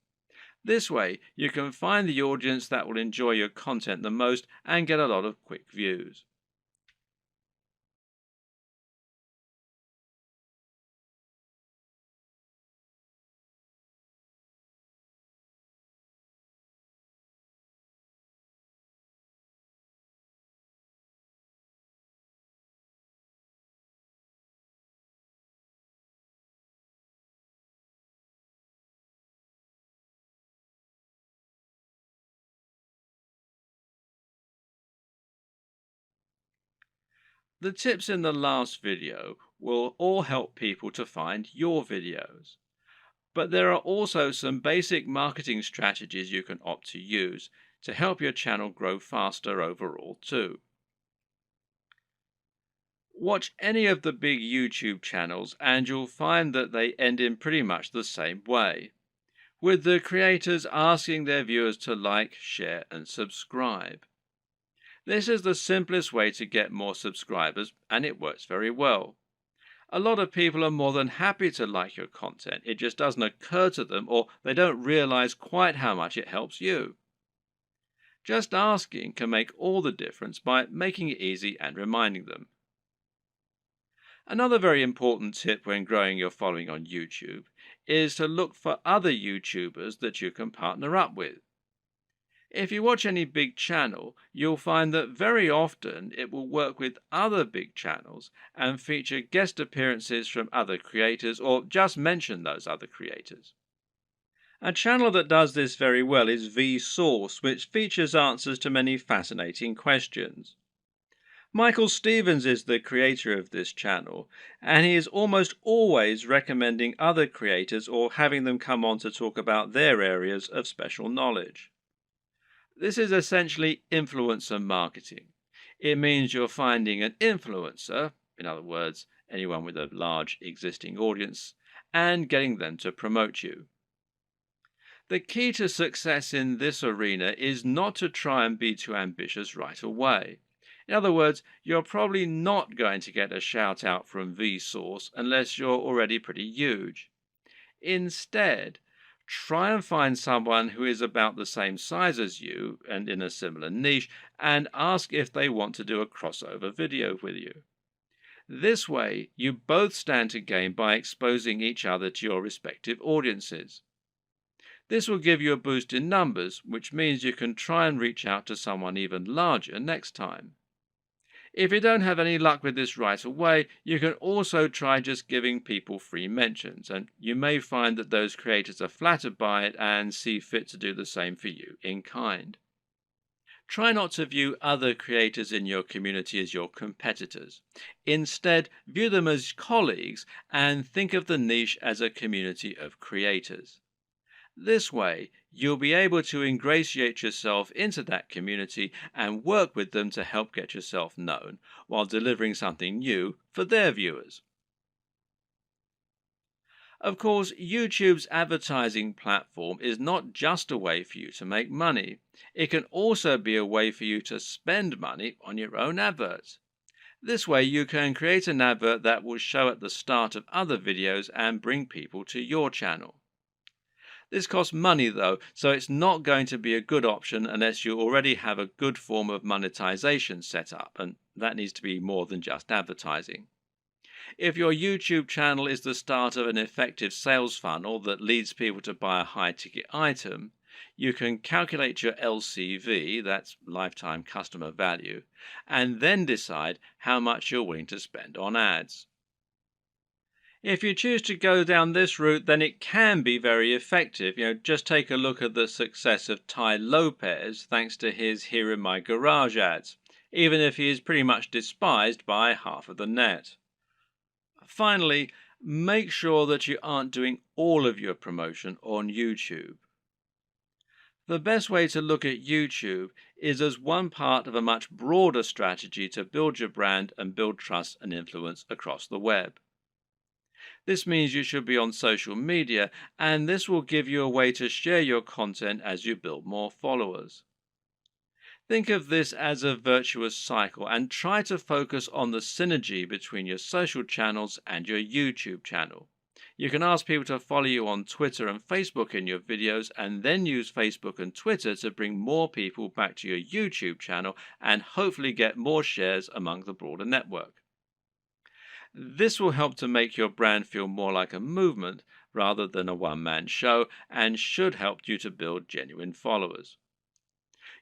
This way, you can find the audience that will enjoy your content the most and get a lot of quick views. The tips in the last video will all help people to find your videos. But there are also some basic marketing strategies you can opt to use to help your channel grow faster overall too. Watch any of the big YouTube channels and you'll find that they end in pretty much the same way, with the creators asking their viewers to like, share, and subscribe. This is the simplest way to get more subscribers, and it works very well. A lot of people are more than happy to like your content. It just doesn't occur to them, or they don't realize quite how much it helps you. Just asking can make all the difference by making it easy and reminding them. Another very important tip when growing your following on YouTube is to look for other YouTubers that you can partner up with. If you watch any big channel, you'll find that very often it will work with other big channels and feature guest appearances from other creators or just mention those other creators. A channel that does this very well is Vsauce, which features answers to many fascinating questions. Michael Stevens is the creator of this channel, and he is almost always recommending other creators or having them come on to talk about their areas of special knowledge. This is essentially influencer marketing. It means you're finding an influencer, in other words, anyone with a large existing audience, and getting them to promote you. The key to success in this arena is not to try and be too ambitious right away. In other words, you're probably not going to get a shout out from Vsauce unless you're already pretty huge. Instead, try and find someone who is about the same size as you and in a similar niche and ask if they want to do a crossover video with you. This way, you both stand to gain by exposing each other to your respective audiences. This will give you a boost in numbers, which means you can try and reach out to someone even larger next time. If you don't have any luck with this right away, you can also try just giving people free mentions, and you may find that those creators are flattered by it and see fit to do the same for you in kind. Try not to view other creators in your community as your competitors. Instead, view them as colleagues and think of the niche as a community of creators. This way, you'll be able to ingratiate yourself into that community and work with them to help get yourself known while delivering something new for their viewers. Of course, YouTube's advertising platform is not just a way for you to make money. It can also be a way for you to spend money on your own adverts. This way, you can create an advert that will show at the start of other videos and bring people to your channel. This costs money though, so it's not going to be a good option unless you already have a good form of monetization set up, and that needs to be more than just advertising. If your YouTube channel is the start of an effective sales funnel that leads people to buy a high-ticket item, you can calculate your LCV, that's lifetime customer value, and then decide how much you're willing to spend on ads. If you choose to go down this route, then it can be very effective. Just take a look at the success of Tai Lopez thanks to his Here in My Garage ads, even if he is pretty much despised by half of the net. Finally, make sure that you aren't doing all of your promotion on YouTube. The best way to look at YouTube is as one part of a much broader strategy to build your brand and build trust and influence across the web. This means you should be on social media, and this will give you a way to share your content as you build more followers. Think of this as a virtuous cycle and try to focus on the synergy between your social channels and your YouTube channel. You can ask people to follow you on Twitter and Facebook in your videos, and then use Facebook and Twitter to bring more people back to your YouTube channel and hopefully get more shares among the broader network. This will help to make your brand feel more like a movement rather than a one-man show, and should help you to build genuine followers.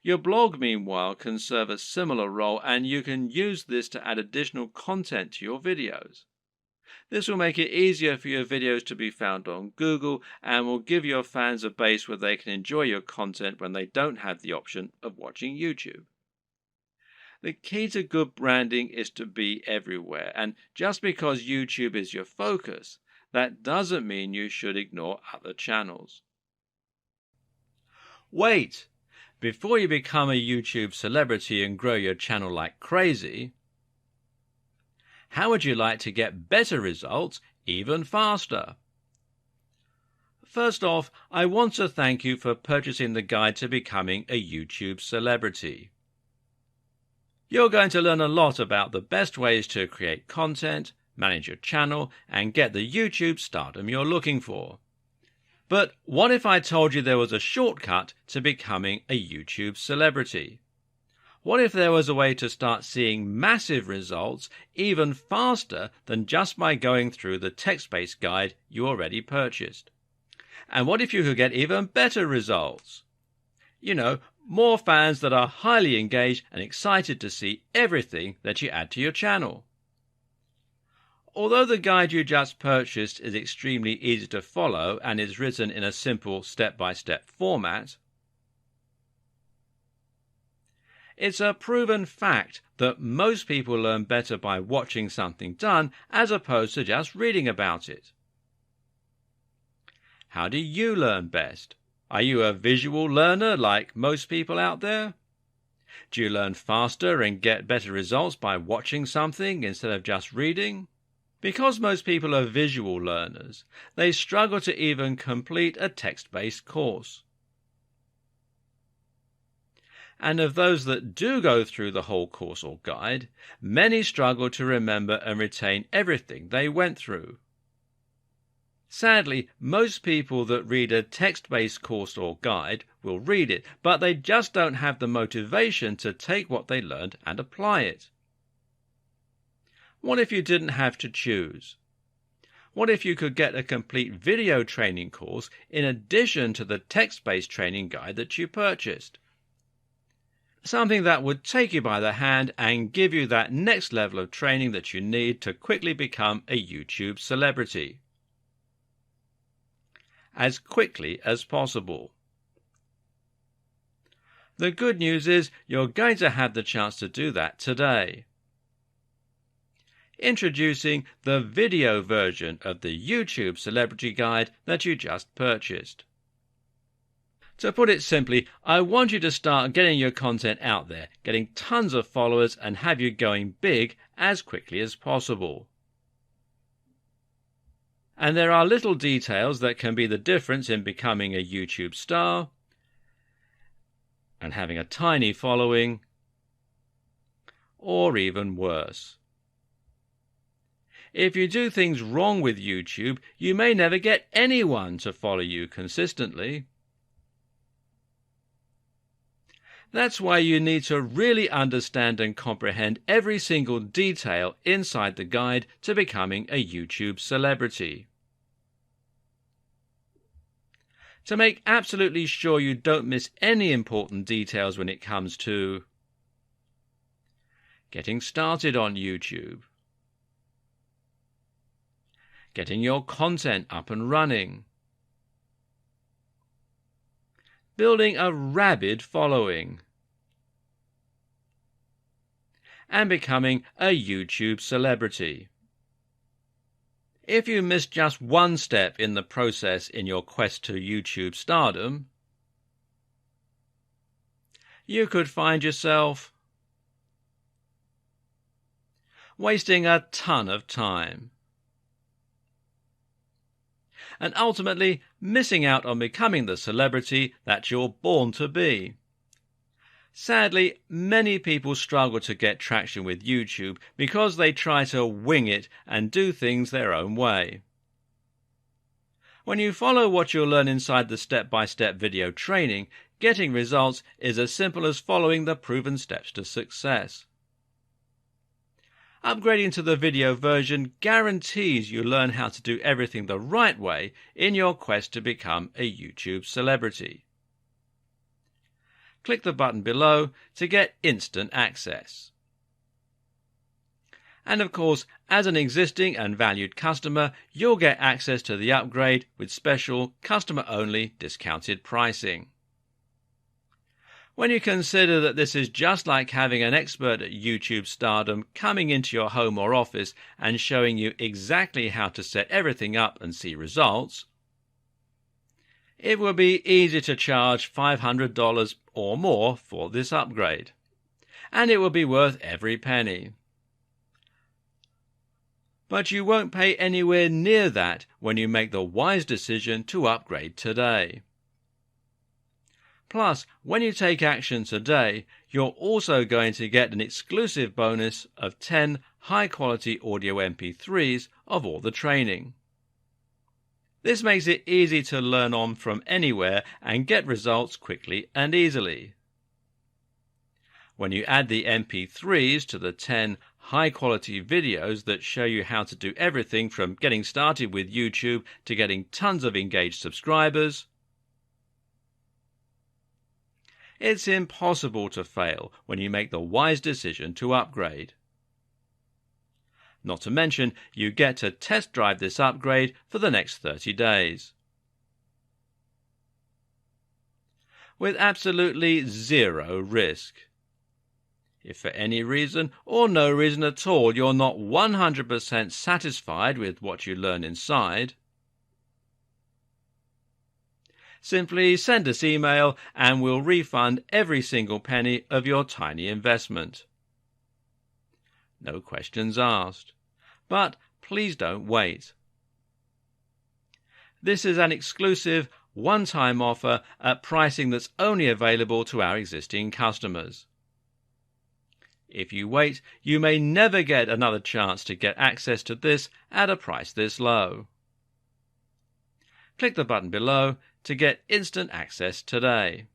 Your blog, meanwhile, can serve a similar role, and you can use this to add additional content to your videos. This will make it easier for your videos to be found on Google and will give your fans a base where they can enjoy your content when they don't have the option of watching YouTube. The key to good branding is to be everywhere, and just because YouTube is your focus, that doesn't mean you should ignore other channels. Wait! Before you become a YouTube celebrity and grow your channel like crazy, how would you like to get better results even faster? First off, I want to thank you for purchasing the guide to becoming a YouTube celebrity. You're going to learn a lot about the best ways to create content, manage your channel, and get the YouTube stardom you're looking for. But what if I told you there was a shortcut to becoming a YouTube celebrity? What if there was a way to start seeing massive results even faster than just by going through the text-based guide you already purchased? And what if you could get even better results? More fans that are highly engaged and excited to see everything that you add to your channel. Although the guide you just purchased is extremely easy to follow and is written in a simple step-by-step format, it's a proven fact that most people learn better by watching something done as opposed to just reading about it. How do you learn best? Are you a visual learner like most people out there? Do you learn faster and get better results by watching something instead of just reading? Because most people are visual learners, they struggle to even complete a text-based course. And of those that do go through the whole course or guide, many struggle to remember and retain everything they went through. Sadly, most people that read a text-based course or guide will read it, but they just don't have the motivation to take what they learned and apply it. What if you didn't have to choose? What if you could get a complete video training course in addition to the text-based training guide that you purchased? Something that would take you by the hand and give you that next level of training that you need to quickly become a YouTube celebrity. As quickly as possible. The good news is you're going to have the chance to do that today. Introducing the video version of the YouTube Celebrity Guide that you just purchased. To put it simply, I want you to start getting your content out there, getting tons of followers, and have you going big as quickly as possible. And there are little details that can be the difference in becoming a YouTube star and having a tiny following, or even worse. If you do things wrong with YouTube, you may never get anyone to follow you consistently. That's why you need to really understand and comprehend every single detail inside the guide to becoming a YouTube celebrity. To make absolutely sure you don't miss any important details when it comes to getting started on YouTube, getting your content up and running, building a rabid following, and becoming a YouTube celebrity. If you miss just one step in the process in your quest to YouTube stardom, you could find yourself wasting a ton of time and ultimately missing out on becoming the celebrity that you're born to be. Sadly, many people struggle to get traction with YouTube because they try to wing it and do things their own way. When you follow what you'll learn inside the step-by-step video training, getting results is as simple as following the proven steps to success. Upgrading to the video version guarantees you learn how to do everything the right way in your quest to become a YouTube celebrity. Click the button below to get instant access. And of course, as an existing and valued customer, you'll get access to the upgrade with special customer-only discounted pricing. When you consider that this is just like having an expert at YouTube stardom coming into your home or office and showing you exactly how to set everything up and see results, it will be easy to charge $500 or more for this upgrade, and it will be worth every penny. But you won't pay anywhere near that when you make the wise decision to upgrade today. Plus, when you take action today, you're also going to get an exclusive bonus of 10 high-quality audio MP3s of all the training. This makes it easy to learn on from anywhere and get results quickly and easily. When you add the MP3s to the 10 high-quality videos that show you how to do everything from getting started with YouTube to getting tons of engaged subscribers, it's impossible to fail when you make the wise decision to upgrade. Not to mention, you get to test drive this upgrade for the next 30 days. With absolutely zero risk. If for any reason or no reason at all you're not 100% satisfied with what you learn inside, simply send us email and we'll refund every single penny of your tiny investment. No questions asked. But please don't wait. This is an exclusive one-time offer at pricing that's only available to our existing customers. If you wait, you may never get another chance to get access to this at a price this low. Click the button below to get instant access today.